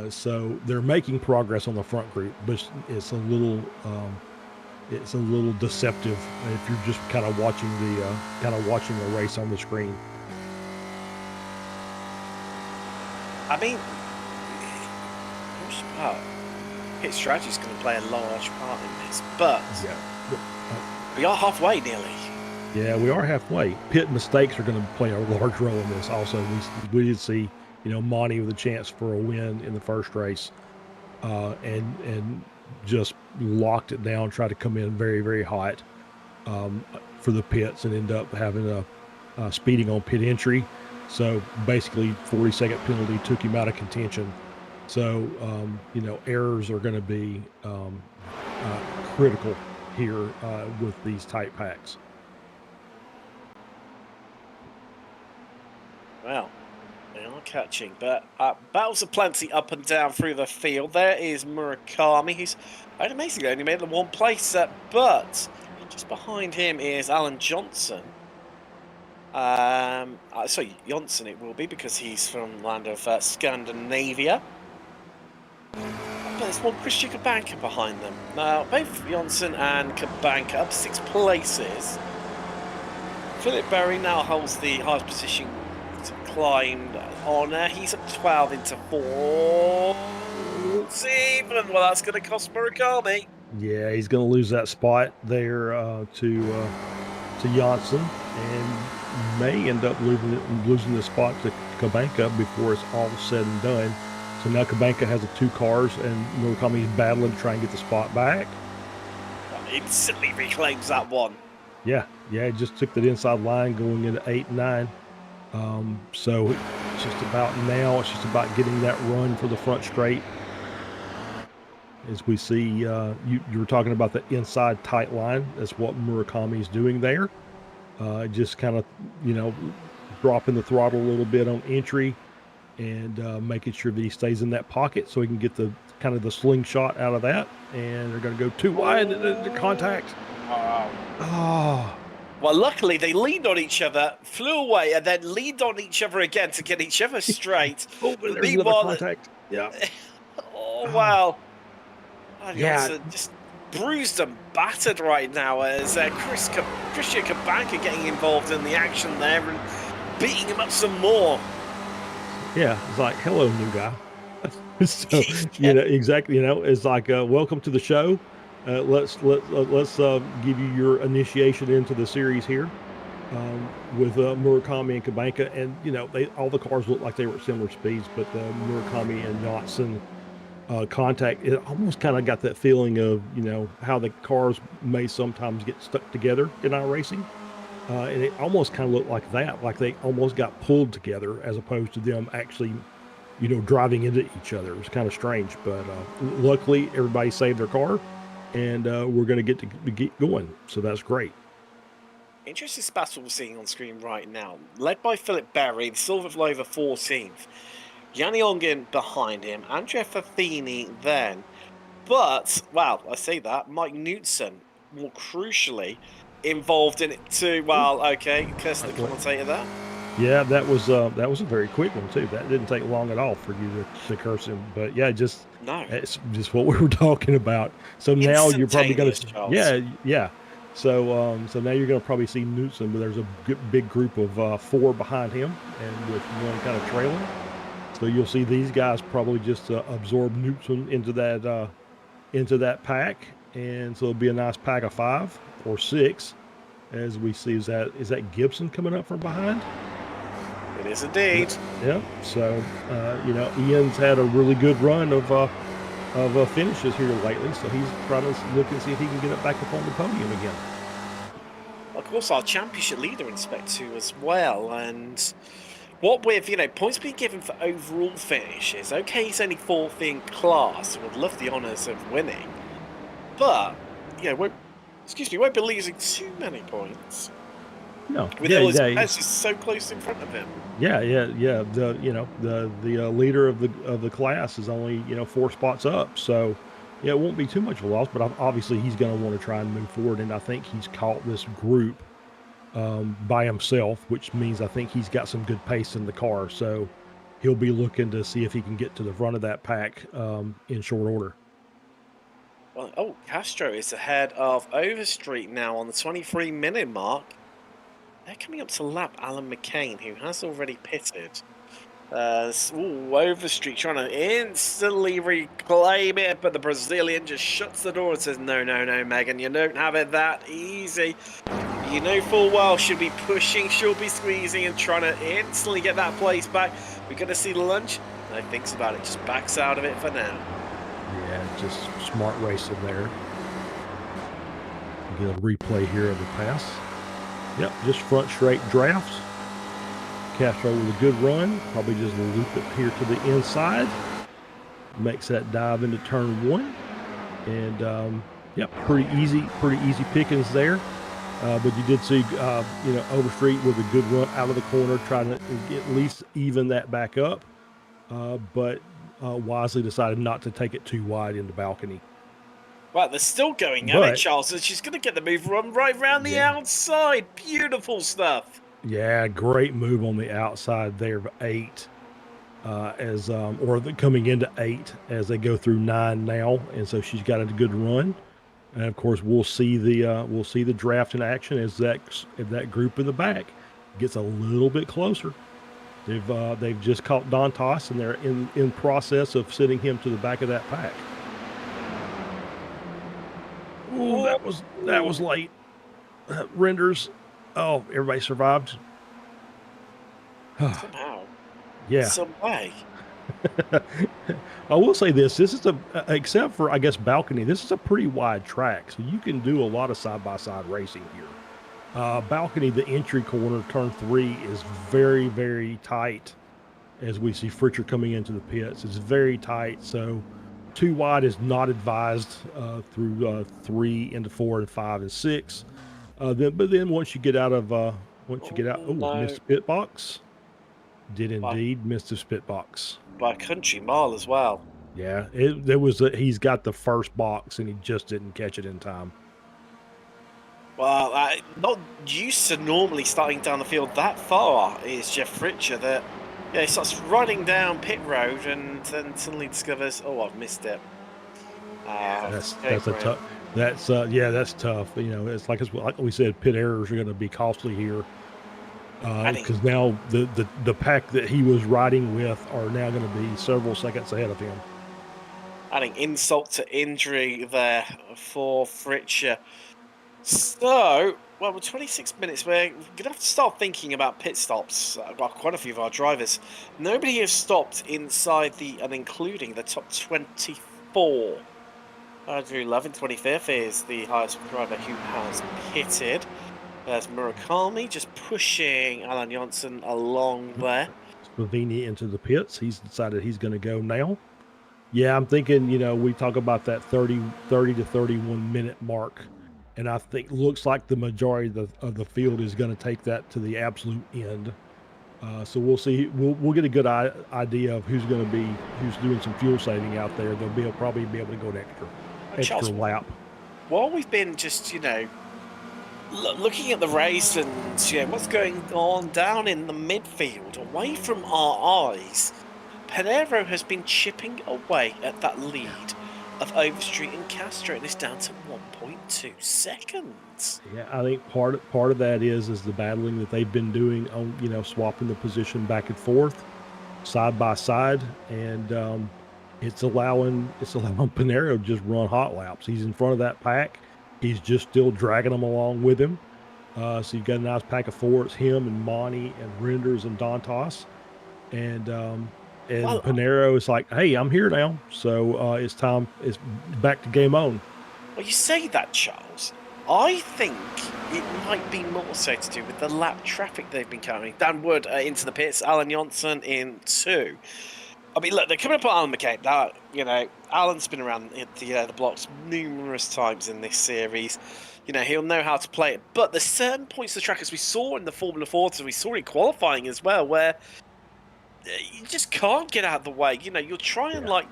So they're making progress on the front group, but it's a little deceptive if you're just kind of watching the race on the screen. I mean, hit strategy is going to play a large part in this, but we are halfway nearly. Yeah, we are halfway. Pit mistakes are going to play a large role in this. Also, we did see, you know, Monty with a chance for a win in the first race, and just locked it down, tried to come in very, very hot for the pits, and end up having a speeding on pit entry. So basically, 40-second penalty took him out of contention. So, you know, errors are going to be critical here with these tight packs. Well, they are catching, but battles are plenty up and down through the field. There is Murakami, who's amazingly only made the one place, but just behind him is Alan Johnson. Sorry, Johnson it will be, because he's from the land of Scandinavia. But there's one Christian Kabanka behind them. Now, both Johnson and Kabanka up 6 places. Philip Berry now holds the highest position to climb on. He's up 12 into 4. It's even. Well, that's going to cost Murakami. Yeah, he's going to lose that spot there to Johnson, and may end up losing the spot to Kabanka before it's all said and done. So now Kabanka has the 2 cars, and Murakami is battling to try and get the spot back. Instantly reclaims that one. Yeah, he just took that inside line going into 8 and 9. So it's just about getting that run for the front straight. As we see, you were talking about the inside tight line. That's what Murakami is doing there. Just kind of, you know, dropping the throttle a little bit on entry, and making sure that he stays in that pocket so he can get the kind of the slingshot out of that. And they're going to go too wide into contact. Oh. Well, luckily they leaned on each other, flew away, and then leaned on each other again to get each other straight. But there's another contact. Yeah. Oh, wow. Yeah. Just bruised and battered right now as Christian Kabaka getting involved in the action there and beating him up some more. Yeah, it's like, hello, new guy. So, Yeah. exactly, it's like, welcome to the show. Let's give you your initiation into the series here, with Murakami and Kabanka, and all the cars look like they were at similar speeds, but Murakami and Johnson contact, it almost kind of got that feeling of how the cars may sometimes get stuck together in iRacing. And it almost kind of looked like that, like they almost got pulled together as opposed to them actually, driving into each other. It was kind of strange, but luckily everybody saved their car, and we're going to get going. So that's great. Interesting battle we're seeing on screen right now. Led by Philip Berry, the Silver Flover 14th. Yanni Ongen behind him. Andrea Fafini then. But, well, I say that, Mike Knutson, more crucially, involved in it too. Well, okay, curse the commentator there. Yeah, that was a very quick one too. That didn't take long at all for you to curse him. But yeah, it's just what we were talking about. So now you're probably going to, yeah. So now you're going to probably see Knutson, but there's a big group of 4 behind him, and with one kind of trailing. So you'll see these guys probably just absorb Knutson into that pack, and so it'll be a nice pack of 5 or 6, as we see. Is that Gibson coming up from behind? It is indeed. Yeah. So Ian's had a really good run of finishes here lately, so he's trying to look and see if he can get it back up on the podium again. Of course, our championship leader in Spec 2 as well, and what with points being given for overall finishes. Okay, he's only 4th in class, would love the honours of winning, but won't be losing too many points. No, with all his competitors so close in front of him. Yeah. The leader of the class is only 4 spots up, so yeah, it won't be too much of a loss. But obviously he's going to want to try and move forward, and I think he's caught this group by himself, which means I think he's got some good pace in the car, so he'll be looking to see if he can get to the front of that pack in short order. Well, Castro is ahead of Overstreet now on the 23-minute mark. They're coming up to lap Alan McCain, who has already pitted. Overstreet trying to instantly reclaim it, but the Brazilian just shuts the door and says, no, Megan, you don't have it that easy. You know full well she'll be pushing, she'll be squeezing and trying to instantly get that place back. We're going to see the lunch. No thinks about it, just backs out of it for now. Yeah, just smart racing there. Get a replay here of the pass. Yep, just front straight drafts. Castro with a good run. Probably just loop it here to the inside. Makes that dive into turn 1. And, yep, pretty easy pickings there. But you did see, Overstreet with a good run out of the corner, trying to at least even that back up. But wisely decided not to take it too wide in the balcony. Well, they're still going at it, Charles, and she's going to get the move run right around the outside. Beautiful stuff. Yeah, great move on the outside there of 8, coming into 8 as they go through 9 now, and so she's got a good run. And of course, we'll see the draft in action as that group in the back gets a little bit closer. They've just caught Dantas, and they're in process of sending him to the back of that pack. Oh, that was late. Renders. Oh, everybody survived. Somehow. Yeah. Some way. I will say this is except for, I guess, balcony, this is a pretty wide track, so you can do a lot of side-by-side racing here. Balcony, the entry corner, turn 3 is very, very tight as we see Fritcher coming into the pits. It's very tight, so too wide is not advised through 3 into 4 and 5 and 6. But then once you get out, missed pit box. Did indeed miss the spit box by a country mile as well. Yeah, he's got the first box and he just didn't catch it in time. Well, not used to normally starting down the field that far is Jeff Fritcher. That he starts riding down pit road and then suddenly discovers, oh, I've missed it. That's a tough. That's that's tough. You know, it's like we said, pit errors are going to be costly here I think because now the pack that he was riding with are now going to be several seconds ahead of him. adding insult to injury there for Fritcher. So, well, with 26 minutes, we're going to have to start thinking about pit stops. Well, quite a few of our drivers. Nobody has stopped inside and including the top 24. Drew Love in 25th is the highest driver who has pitted. There's Murakami just pushing Alan Johnson along there. Slovenia into the pits. He's decided he's going to go now. Yeah, I'm thinking, we talk about that 30 to 31 minute mark. And I think looks like the majority of the field is going to take that to the absolute end. So we'll see. We'll get a good idea of who's doing some fuel saving out there. They'll probably be able to go an extra Charles, lap. while we've been just, looking at the race and what's going on down in the midfield, away from our eyes, Pinheiro has been chipping away at that lead of Overstreet and Castro, and it's down to 1.2 seconds. Yeah, I think part of that is the battling that they've been doing on swapping the position back and forth, side by side, and it's allowing Pinheiro to just run hot laps. He's in front of that pack. He's just still dragging them along with him. So you've got a nice pack of four. It's him and Monty and Renders and Dantas. And Pinheiro is like, hey, I'm here now. So it's time. It's back to game on. Well, you say that, Charles. I think it might be more so to do with the lap traffic they've been carrying. Dan Wood into the pits, Alan Johnson in 2. I mean, look, they're coming up on Alan McCabe. Now, Alan's been around the blocks numerous times in this series. He'll know how to play it. But there's certain points of the track, as we saw in the Formula 4, as we saw in qualifying as well, where you just can't get out of the way. You'll try and,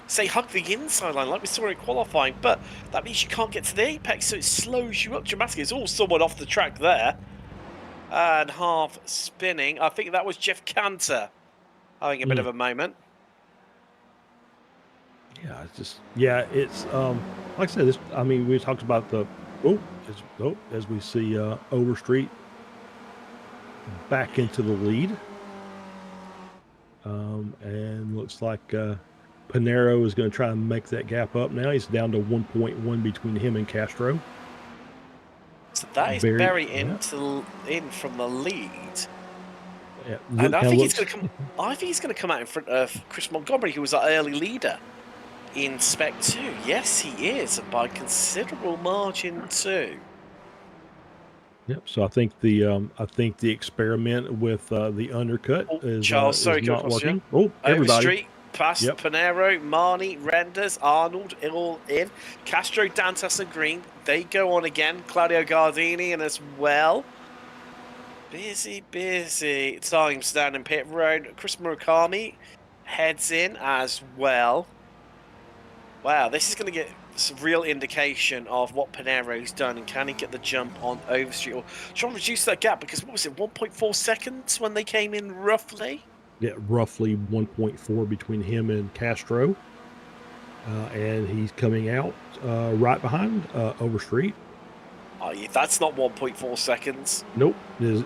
say, hug the inside line, like we saw in qualifying, but that means you can't get to the apex, so it slows you up dramatically. It's all someone off the track there. And half spinning. I think that was Jeff Cantor having a bit of a moment. Yeah, it's like I said, we talked about as we see Overstreet back into the lead. And looks like Pinheiro is going to try and make that gap up now. He's down to 1.1 between him and Castro. So that is very in from the lead. Yeah, and I think he's going to come. I think he's going to come out in front of Chris Montgomery, who was our early leader in Spec 2. Yes, he is, and by considerable margin too. Yep. So I think the experiment with the undercut is not working. Oh, everybody! Overstreet, past Pinheiro, Marnie, Renders, Arnold, all in. Castro, Dantas, and Green. They go on again. Claudio Gardini and as well. Busy times down in pit road. Chris Murakami heads in as well. Wow, this is going to get some real indication of what Pinheiro's done, and can he get the jump on Overstreet or try and reduce that gap, because what was it, 1.4 seconds when they came in roughly? Yeah, roughly 1.4 between him and Castro. And he's coming out right behind Overstreet. That's not 1.4 seconds. Nope, is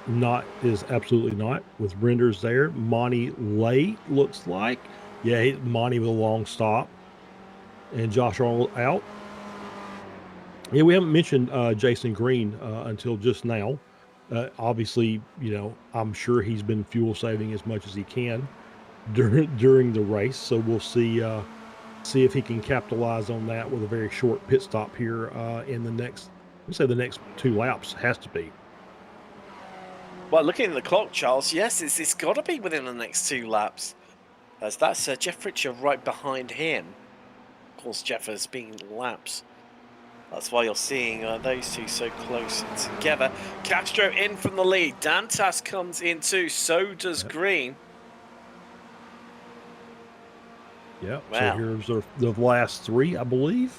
absolutely not. With Renders there, Monty late looks like. Yeah, Monty with a long stop, and Josh Arnold out. Yeah, we haven't mentioned Jason Green until just now. Obviously, I'm sure he's been fuel saving as much as he can during the race. So we'll see if he can capitalize on that with a very short pit stop here in the next. Let's say the next 2 laps has to be. Well, looking at the clock, Charles, yes, it's got to be within the next 2 laps. As that's Jeff Fritcher right behind him. Of course, Jeff has been laps. That's why you're seeing those two so close together. Castro in from the lead. Dantas comes in too. So does Green. Yeah. Wow. So here's the last 3, I believe.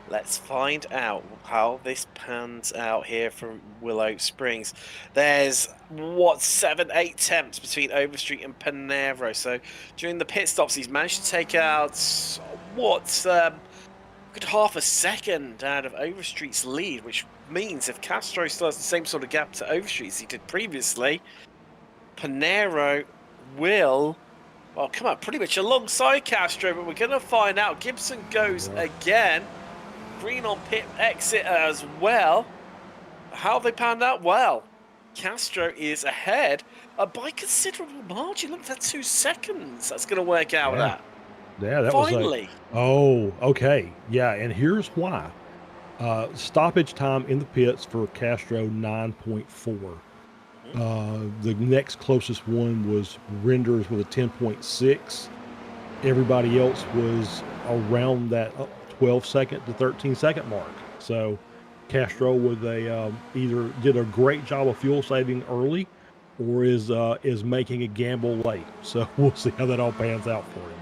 Let's find out how this pans out here from Willow Springs. There's, 7-8 temps between Overstreet and Pinheiro. So during the pit stops, he's managed to take out, good half a second out of Overstreet's lead, which means if Castro still has the same sort of gap to Overstreet as he did previously, Pinero will, well, come on, pretty much alongside Castro, but we're going to find out. Gibson goes again. Green on pit exit as well. How have they panned out? Well, Castro is ahead by considerable margin. Look, that's 2 seconds. That's going to work out at. Yeah, that Finally. Oh, okay. Yeah, and here's why. Stoppage time in the pits for Castro, 9.4. The next closest one was Renders with a 10.6. Everybody else was around that 12-second to 13-second mark. So Castro with a either did a great job of fuel saving early, or is making a gamble late. So we'll see how that all pans out for him.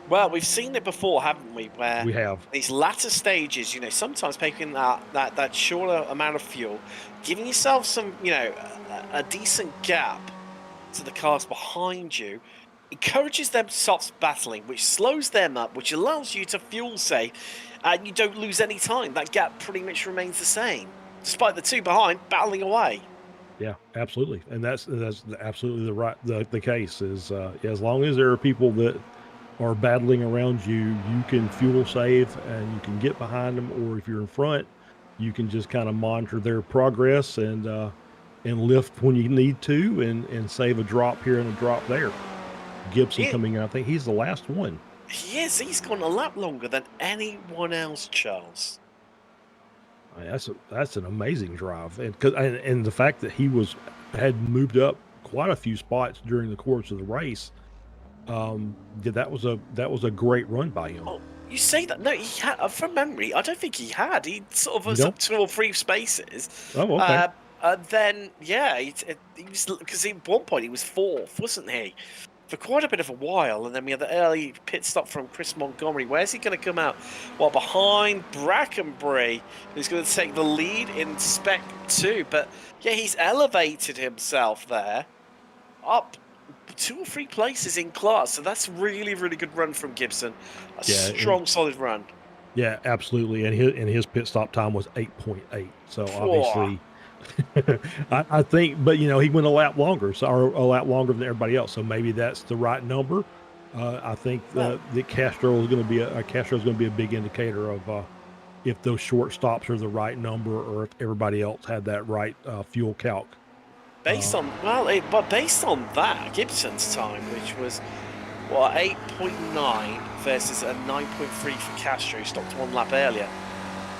Well, we've seen it before, haven't we? Where we have these latter stages, sometimes taking that shorter amount of fuel, giving yourself some, a decent gap to the cars behind you, encourages them to stop battling, which slows them up, which allows you to fuel save, and you don't lose any time. That gap pretty much remains the same, despite the two behind battling away. Yeah, absolutely, and that's absolutely the case. Is as long as there are people that are battling around you, you can fuel save and you can get behind them, or if you're in front, you can just kind of monitor their progress and lift when you need to, and save a drop here and a drop there. Gibson coming in, I think he's the last one. He is. He's gone a lap longer than anyone else, Charles. I mean, that's an amazing drive, and the fact that he had moved up quite a few spots during the course of the race. That was a great run by him. Oh, you say that? No, he had. From memory, I don't think he had. He sort of was up 2 or 3 spaces. Oh, okay. Then yeah, he was, because at one point he was 4th, wasn't he? For quite a bit of a while, and then we had the early pit stop from Chris Montgomery. Where's he going to come out? Well, behind Brackenbury, who's going to take the lead in Spec 2. But yeah, he's elevated himself there up 2 or 3 places in class, so that's really, really good run from Gibson. Strong, solid run. Yeah, absolutely. And his pit stop time was 8.8. So obviously, I think, but he went a lap longer, or a lap longer than everybody else. So maybe that's the right number. I think that Castro is going to be a big indicator of if those short stops are the right number, or if everybody else had that right fuel calc. Based on that, Gibson's time, which was 8.9 versus a 9.3 for Castro, who stopped 1 lap earlier.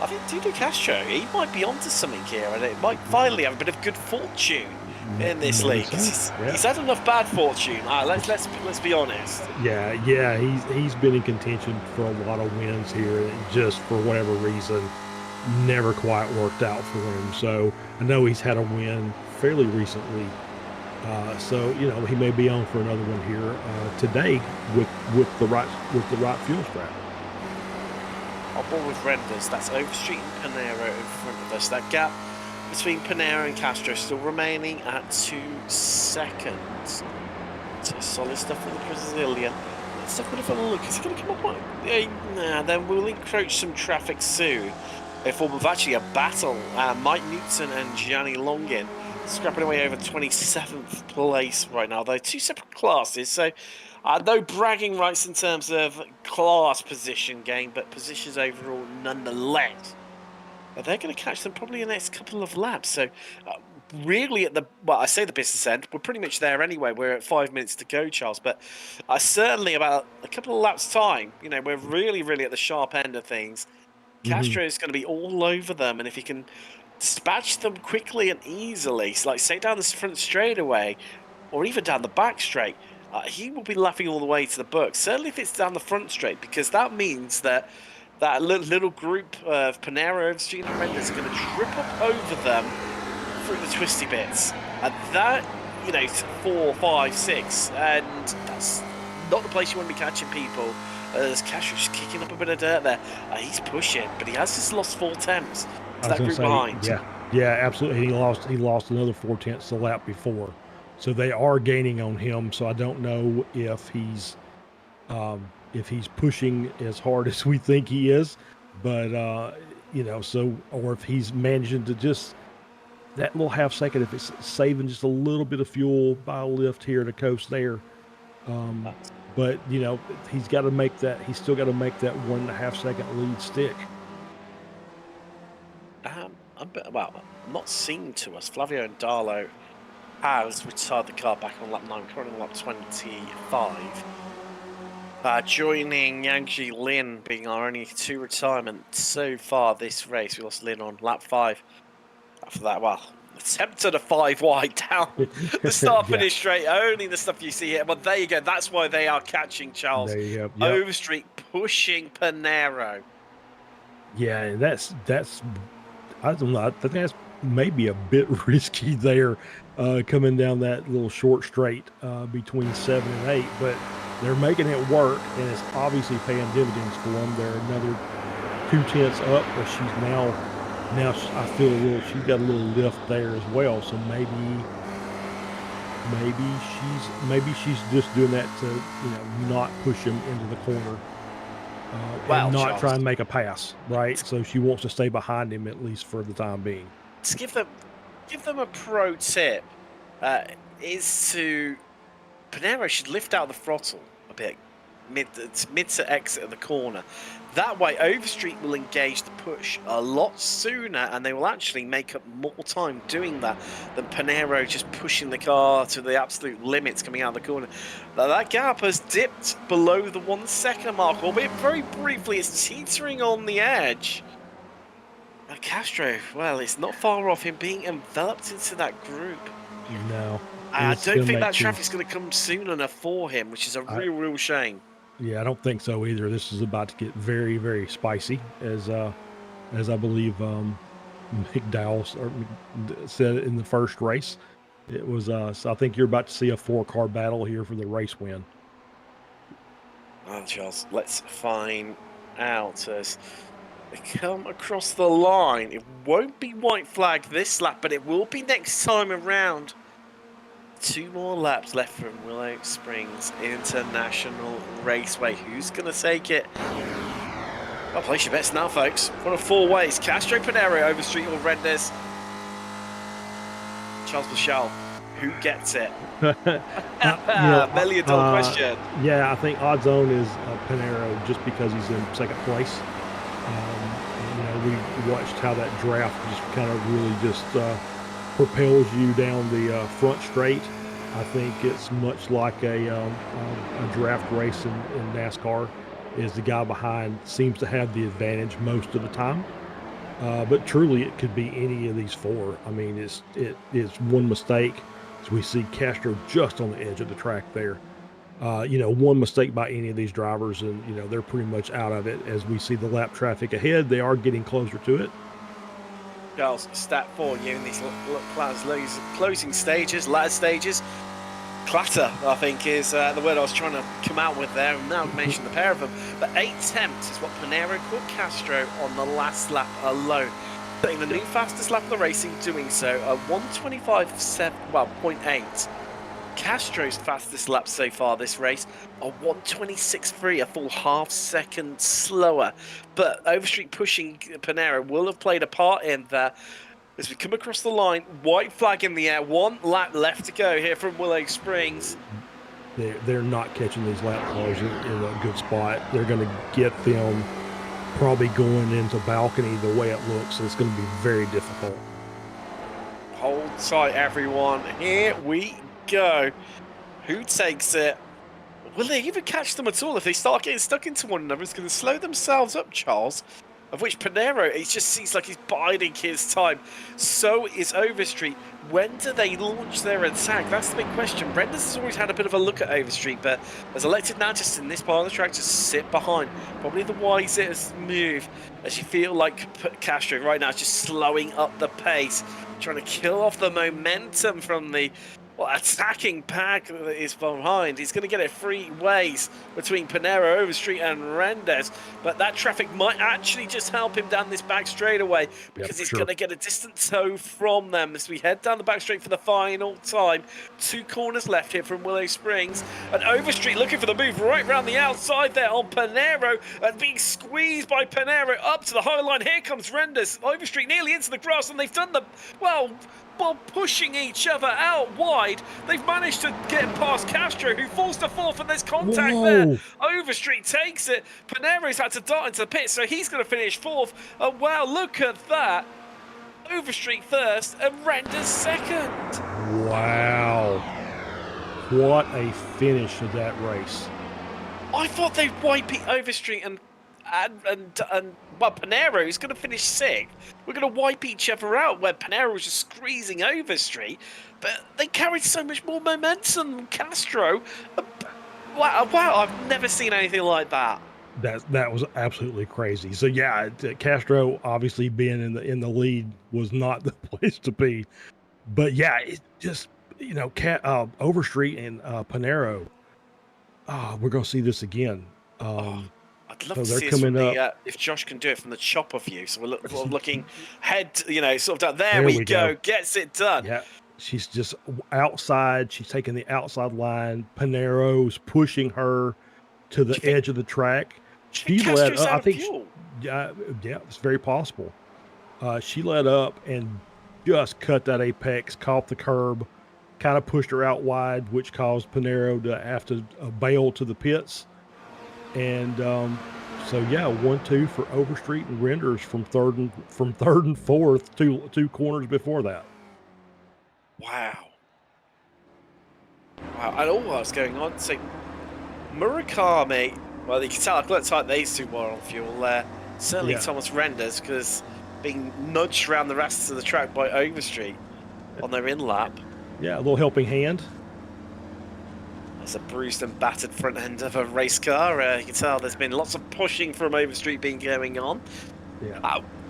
I think Dudu Castro, he might be onto something here, and it might finally have a bit of good fortune in this league. He's had enough bad fortune. Let's be honest. Yeah, he's been in contention for a lot of wins here, and just for whatever reason, never quite worked out for him. So I know he's had a win fairly recently, so he may be on for another one here today with the right fuel strap. On board with Renders, that's Overstreet and Pinero in front of us. That gap between Pinero and Castro still remaining at 2 seconds. So solid stuff for the Brazilian. Let's have a bit of a look. Is he going to come up? Nah, then we'll encroach some traffic soon. A form of actually a battle. Mike Newton and Gianni Longin scrapping away over 27th place right now. They're 2 separate classes, so no bragging rights in terms of class position gain, but positions overall nonetheless. They're going to catch them probably in the next couple of laps. So really I say the business end, we're pretty much there anyway. We're at 5 minutes to go, Charles, but certainly about a couple of laps time, we're really, really at the sharp end of things. Castro is going to be all over them, and if he can dispatch them quickly and easily, like say down the front straightaway, or even down the back straight, he will be laughing all the way to the book. Certainly if it's down the front straight, because that means that little group of Pinero, Overstreet and Renders are going to trip up over them through the twisty bits. And that, 4, 5, 6, and that's not the place you want to be catching people. As Castro's kicking up a bit of dirt there. He's pushing, but he has just lost 4 tenths to that group behind. Yeah, absolutely. He lost another 4 tenths a lap before. So they are gaining on him. So I don't know if he's if he's pushing as hard as we think he is. But so or if he's managing to just that little half second, if it's saving just a little bit of fuel by a lift here to coast there. Um, but he's got to make that. He's still got to make that 1.5 second lead stick. Well, not seen to us. Flavio and Darlo has retired the car back on lap 9, currently on lap 25. Joining Yangji Lin being our only 2 retirements so far this race. We lost Lin on lap 5. After that, well, attempted a 5 wide down the start finish straight. Only the stuff you see here. But there you go. That's why they are catching Charles. There you go. Yep. Overstreet pushing Panero. Yeah, and that's I don't know. I think that's maybe a bit risky there, coming down that little short straight between 7 and 8. But they're making it work, and it's obviously paying dividends for them. They're another 2/10 up, but she's now I feel she's got a little lift there as well. So maybe she's just doing that to not push him into the corner. And not try and make a pass, right? So she wants to stay behind him at least for the time being. To give them a pro tip, is to Panero should lift out the throttle a bit, mid to exit of the corner. That way, Overstreet will engage the push a lot sooner, and they will actually make up more time doing that than Panero just pushing the car to the absolute limits coming out of the corner. That gap has dipped below the 1 second mark, albeit very briefly. It's teetering on the edge. Castro, well, it's not far off him being enveloped into that group. No. I don't think that traffic's going to come soon enough for him, which is a real shame. Yeah, I don't think so either. This is about to get very, very spicy, as I believe McDowell said in the first race. It was so I think you're about to see a 4-car battle here for the race win. Well, Charles, let's find out as they come across the line. It won't be white flag this lap, but it will be next time around. 2 more laps left from Willow Springs International Raceway. Who's going to take it? I'll place your bets now, folks. One of 4 ways. Castro, Panero, Overstreet, or Rendes. Charles Michel, who gets it? $1,000,000 question. Yeah, I think odds on is Panero, just because he's in second place. We watched how that draft just kind of really just propels you down the front straight. I think it's much like a draft race in NASCAR. Is the guy behind seems to have the advantage most of the time, but truly it could be any of these 4. I mean, it is one mistake. So we see Castro just on the edge of the track there. One mistake by any of these drivers, and they're pretty much out of it. As we see the lap traffic ahead, they are getting closer to it. Charles, stat for you in these closing stages, ladder stages. Clatter, I think, is the word I was trying to come out with there. And now I've mentioned the pair of them. But 8 attempts is what Panero caught Castro on the last lap alone. Setting the new fastest lap of the racing, doing so at 1:25.8. Castro's fastest lap so far this race are 1:26.3, a full half second slower. But Overstreet pushing Panero will have played a part in that. As we come across the line, white flag in the air, 1 lap left to go here from Willow Springs. They're not catching these lap cars in a good spot. They're going to get them probably going into balcony the way it looks, so it's going to be very difficult. Hold tight, everyone. Here we go. Who takes it? Will they even catch them at all? If they start getting stuck into one another, it's going to slow themselves up, Charles. Of which Panero, it just seems like he's biding his time. So is Overstreet. When do they launch their attack? That's the big question. Rendes has always had a bit of a look at Overstreet, but has elected now just in this part of the track to sit behind. Probably the wisest move, as you feel like Castro right now is just slowing up the pace, trying to kill off the momentum from the well, attacking pack that is behind. He's going to get it 3 ways between Panero, Overstreet, and Rendes. But that traffic might actually just help him down this back straightaway because he's going to get a distant tow from them as we head down the back straight for the final time. 2 corners left here from Willow Springs. And Overstreet looking for the move right round the outside there on Panero and being squeezed by Panero up to the high line. Here comes Rendes. Overstreet nearly into the grass, and they've done the, well, while pushing each other out wide, they've managed to get past Castro, who falls to 4th, and there's contact there. Overstreet takes it. Panero's had to dart into the pit, so he's going to finish 4th. And wow, look at that. Overstreet first and Rendes second. Wow. What a finish to that race. I thought they'd wipe it Overstreet and well, Panero is going to finish 6th. We're going to wipe each other out where Panero was just squeezing Overstreet, but they carried so much more momentum than Castro. Wow, I've never seen anything like that. That was absolutely crazy. So yeah, Castro obviously being in the lead was not the place to be, but yeah, it just, you know, Overstreet and Panero. We're going to see this again. I'd love to see it from the, if Josh can do it from the chopper view. So we're looking head, you know, sort of down. There we go. Gets it done. Yeah, she's just outside. She's taking the outside line. Panero's pushing her to the edge of the track. She led up. I think, yeah, it's very possible. She led up and just cut that apex, caught the curb, kind of pushed her out wide, which caused Panero to have to bail to the pits. And so yeah, 1-2 for Overstreet and Rendes from third and fourth, two corners before that. Wow. And all what's going on. So Murakami, well, you can tell it looks like these two were on fuel there. Certainly Thomas Rendes, because being nudged around the rest of the track by Overstreet on their in lap. Yeah, a little helping hand. That's a bruised and battered front end of a race car. You can tell there's been lots of pushing from Overstreet going on. Yeah.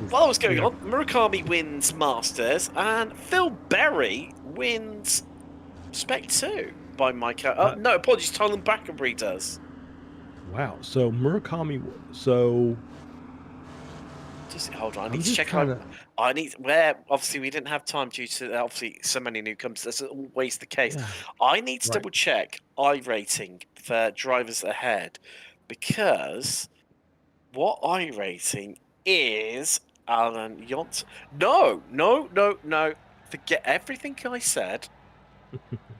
While that was going on, Murakami wins Masters, and Phil Berry wins Spec 2 by Micah. No, apologies, Tylen Backenbury does. Wow. So Murakami. So. Just hold on. I need to check out. I need where obviously we didn't have time due to obviously so many newcomers. That's always the case. Yeah. I need to double check iRating for drivers ahead, because what iRating is Alan Yont. No. Forget everything I said.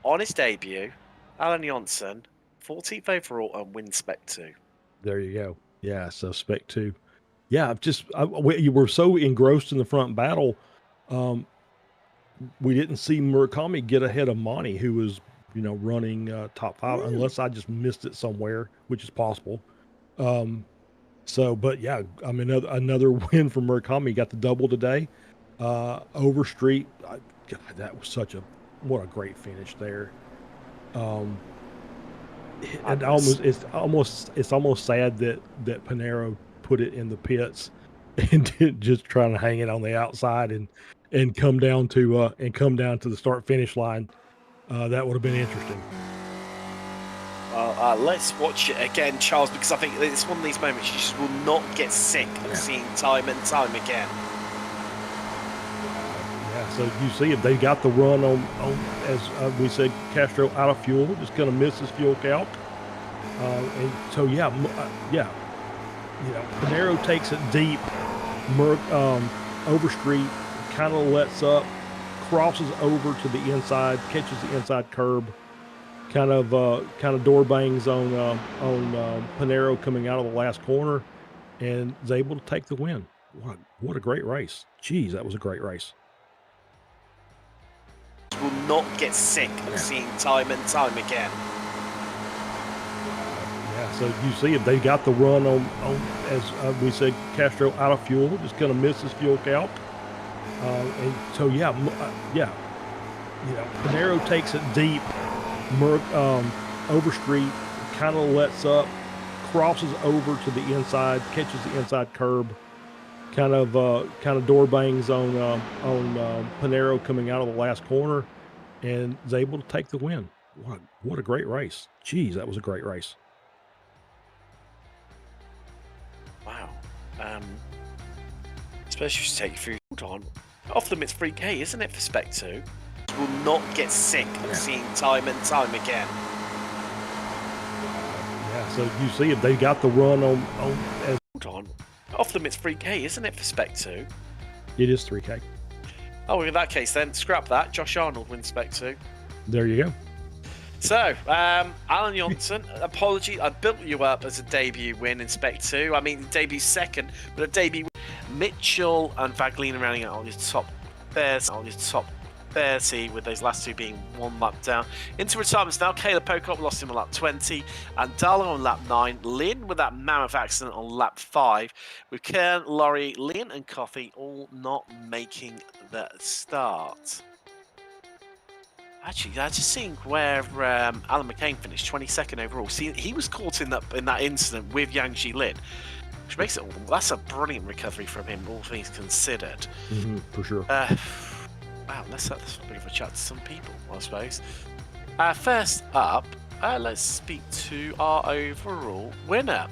On his debut, Alan Johnson, 14th overall and wins Spec 2. There you go. Yeah, so Spec 2. Yeah, you were so engrossed in the front battle, we didn't see Murakami get ahead of Monty, who was, you know, running top 5, unless I just missed it somewhere, which is possible. But yeah, I mean, another win for Murakami. Got the double today. Overstreet, God, that was what a great finish there. It's almost sad that Panero put it in the pits and just trying to hang it on the outside and come down to the start finish line. That would have been interesting. Let's watch it again, Charles, because I think it's one of these moments you just will not get sick of seeing time and time again. So you see if they got the run on as we said, Castro out of fuel, just going to miss his fuel calc. And so you know, Panero takes it deep. Overstreet kind of lets up, crosses over to the inside, catches the inside curb, kind of door bangs on Panero coming out of the last corner, and is able to take the win. What a great race! Jeez, that was a great race. Will not get sick of seeing time and time again. So you see if they got the run on as we said, Castro out of fuel, just going to miss his fuel calc. And so you know, Panero takes it deep. Overstreet kind of lets up, crosses over to the inside, catches the inside curb, kind of door bangs on Panero coming out of the last corner, and is able to take the win. What a great race. Geez, that was a great race. Wow. Especially to take you through. Hold on. Off limits 3K, isn't it, for Spec 2? Will not get sick of seeing time and time again. Yeah, so you see if they got the run on as Hold on. Off limits 3K, isn't it, for Spec 2? it is 3K. Oh, in that case then, scrap that. Josh Arnold wins Spec 2. There you go. So, Alan Johnson, apology, I built you up as a debut win in Spec 2. I mean, debut second, but a debut win. Mitchell and Vaglina rounding out on your top 30, with those last two being one lap down. Into retirements now, Caleb Pocock lost him on lap 20, and Darlow on lap 9. Lynn with that mammoth accident on lap 5, with Kern, Laurie, Lynn and Coffey all not making the start. Actually, just seeing where Alan McCain finished 22nd overall. See, he was caught in that incident with Yang Ji Lin, which makes it. That's a brilliant recovery from him, all things considered. For sure. Wow, let's have a bit of a chat to some people, I suppose. First up, let's speak to our overall winner.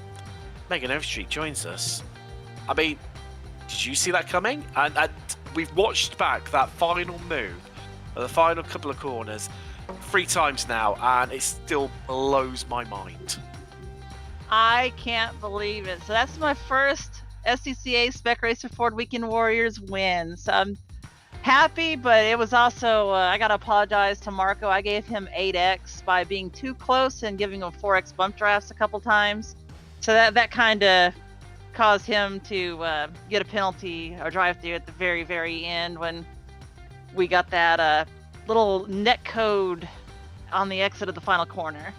Megan Overstreet joins us. I mean, did you see that coming? And we've watched back that final move. The final couple of corners 3 times now, and it still blows my mind. I can't believe it. So that's my first SCCA Spec Racer Ford Weekend Warriors win. So I'm happy, but it was also, I got to apologize to Marco. I gave him 8x by being too close and giving him 4x bump drafts a couple times. So that kind of caused him to get a penalty or drive through at the very, very end when we got that little net code on the exit of the final corner.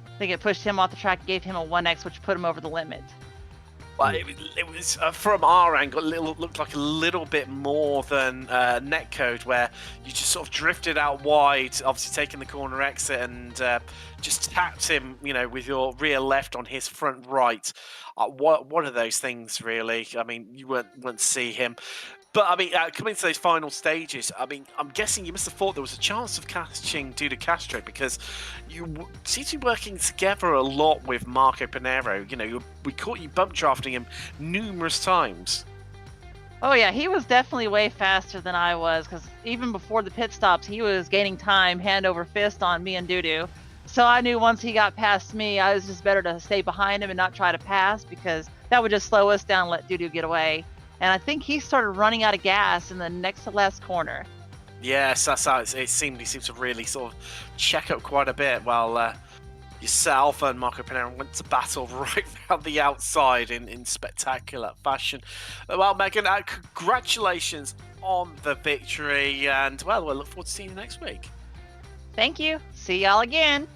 I think it pushed him off the track, gave him a 1x, which put him over the limit. Well, it was from our angle, it looked like a little bit more than netcode, where you just sort of drifted out wide, obviously taking the corner exit, and just tapped him, with your rear left on his front right. One of those things, really. I mean, you wouldn't see him. But, I mean, coming to those final stages, I mean, I'm guessing you must have thought there was a chance of catching Duda Castro, because you seem to be working together a lot with Marco Pinero. We caught you bump drafting him numerous times. Oh, yeah, he was definitely way faster than I was, because even before the pit stops, he was gaining time hand over fist on me and Dudu. So I knew once he got past me, I was just better to stay behind him and not try to pass, because that would just slow us down and let Dudu get away. And I think he started running out of gas in the next to last corner. Yes, that's how it seemed. He seemed to really sort of check up quite a bit, while yourself and Marco Pinero went to battle right around the outside in spectacular fashion. Well, Megan, congratulations on the victory, and we'll look forward to seeing you next week. Thank you. See y'all again.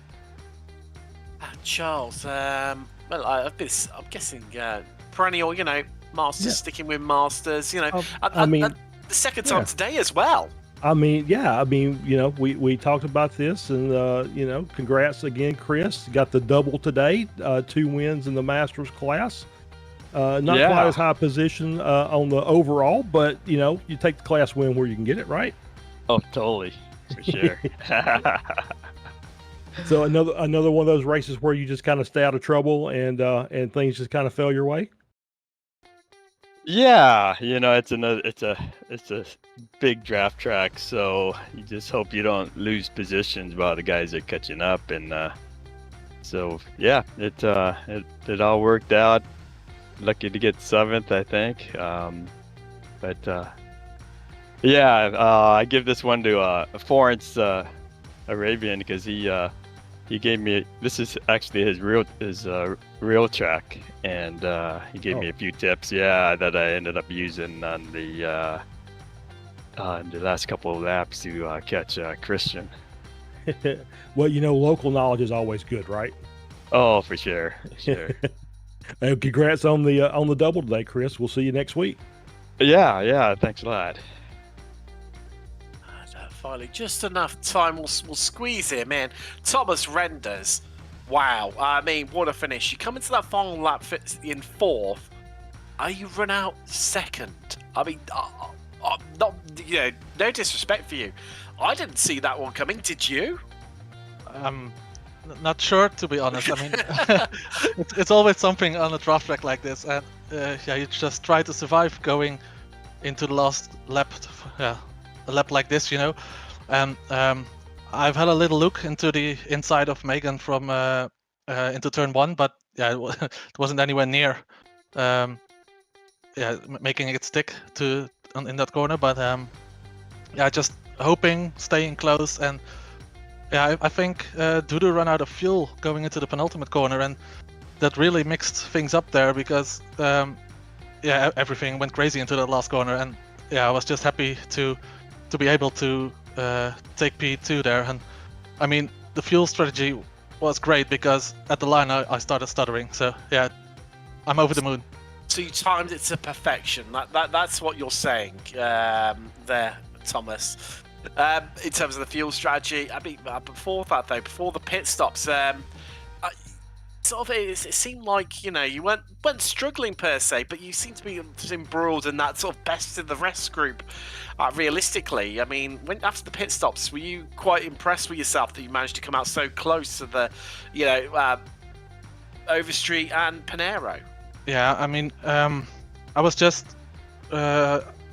Charles, I'm guessing perennial, Masters, sticking with Masters, the second time today as well. We talked about this, and congrats again, Chris. Got the double today, 2 wins in the Masters class. Not quite as high a position on the overall, but you take the class win where you can get it, right? Oh, totally, for sure. So another one of those races where you just kind of stay out of trouble and things just kind of fell your way. Yeah, it's a big draft track, so you just hope you don't lose positions while the guys are catching up, and so yeah, it all worked out. Lucky to get 7th, I think, I give this one to Florence Arabian, because he gave me, this is actually his real track, and he gave me a few tips, that I ended up using on the last couple of laps to catch Christian. Well, local knowledge is always good, right? Oh, for sure. Congrats on the double today, Chris. We'll see you next week. Yeah, thanks a lot. Finally, just enough time. We'll squeeze him in. Thomas Renders. Wow. I mean, what a finish. You come into that final lap in 4th. You run out 2nd. I mean, Not, no disrespect for you. I didn't see that one coming. Did you? Not sure, to be honest. I mean, it's always something on a draft track like this, and you just try to survive going into the last lap. A lap like this, And I've had a little look into the inside of Megan from into turn 1, but it wasn't anywhere near making it stick in that corner. But just hoping, staying close, and I think Dudu ran out of fuel going into the penultimate corner, and that really mixed things up there because everything went crazy into that last corner, and I was just happy to be able to take P2 there. And I mean, the fuel strategy was great because at the line I started stuttering, so I'm over the moon. So you timed it to perfection. That's what you're saying there, Thomas. In terms of the fuel strategy, I mean, before that though, before the pit stops, it seemed like you weren't struggling per se, but you seemed to be embroiled in that sort of best in the rest group. Realistically, I mean, after the pit stops, were you quite impressed with yourself that you managed to come out so close to the, Overstreet and Panero? Yeah, I mean, I was just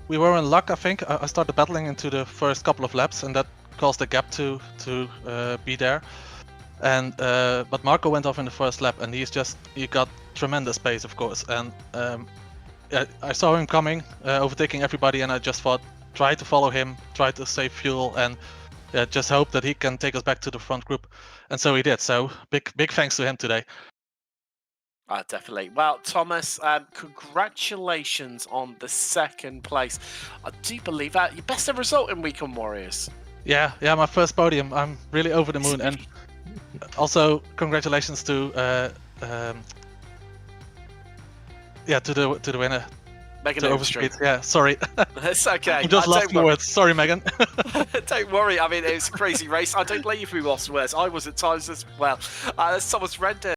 we were in luck. I think I started battling into the first couple of laps, and that caused a gap to be there. And but Marco went off in the first lap, and he got tremendous pace, of course. And I saw him coming, overtaking everybody, and I just thought, try to follow him, try to save fuel, and just hope that he can take us back to the front group. And so he did. So big thanks to him today. Definitely. Well, Thomas, congratulations on the second place. I do believe that your best ever result in Weekend Warriors. Yeah, my first podium. I'm really over the moon, and also congratulations to the winner. Megan Overstreet. Yeah, sorry. It's okay. I just lost my words. Sorry, Megan. Don't worry. I mean, it was a crazy race. I don't blame you if we lost words. I was at times as well. That's Thomas Render.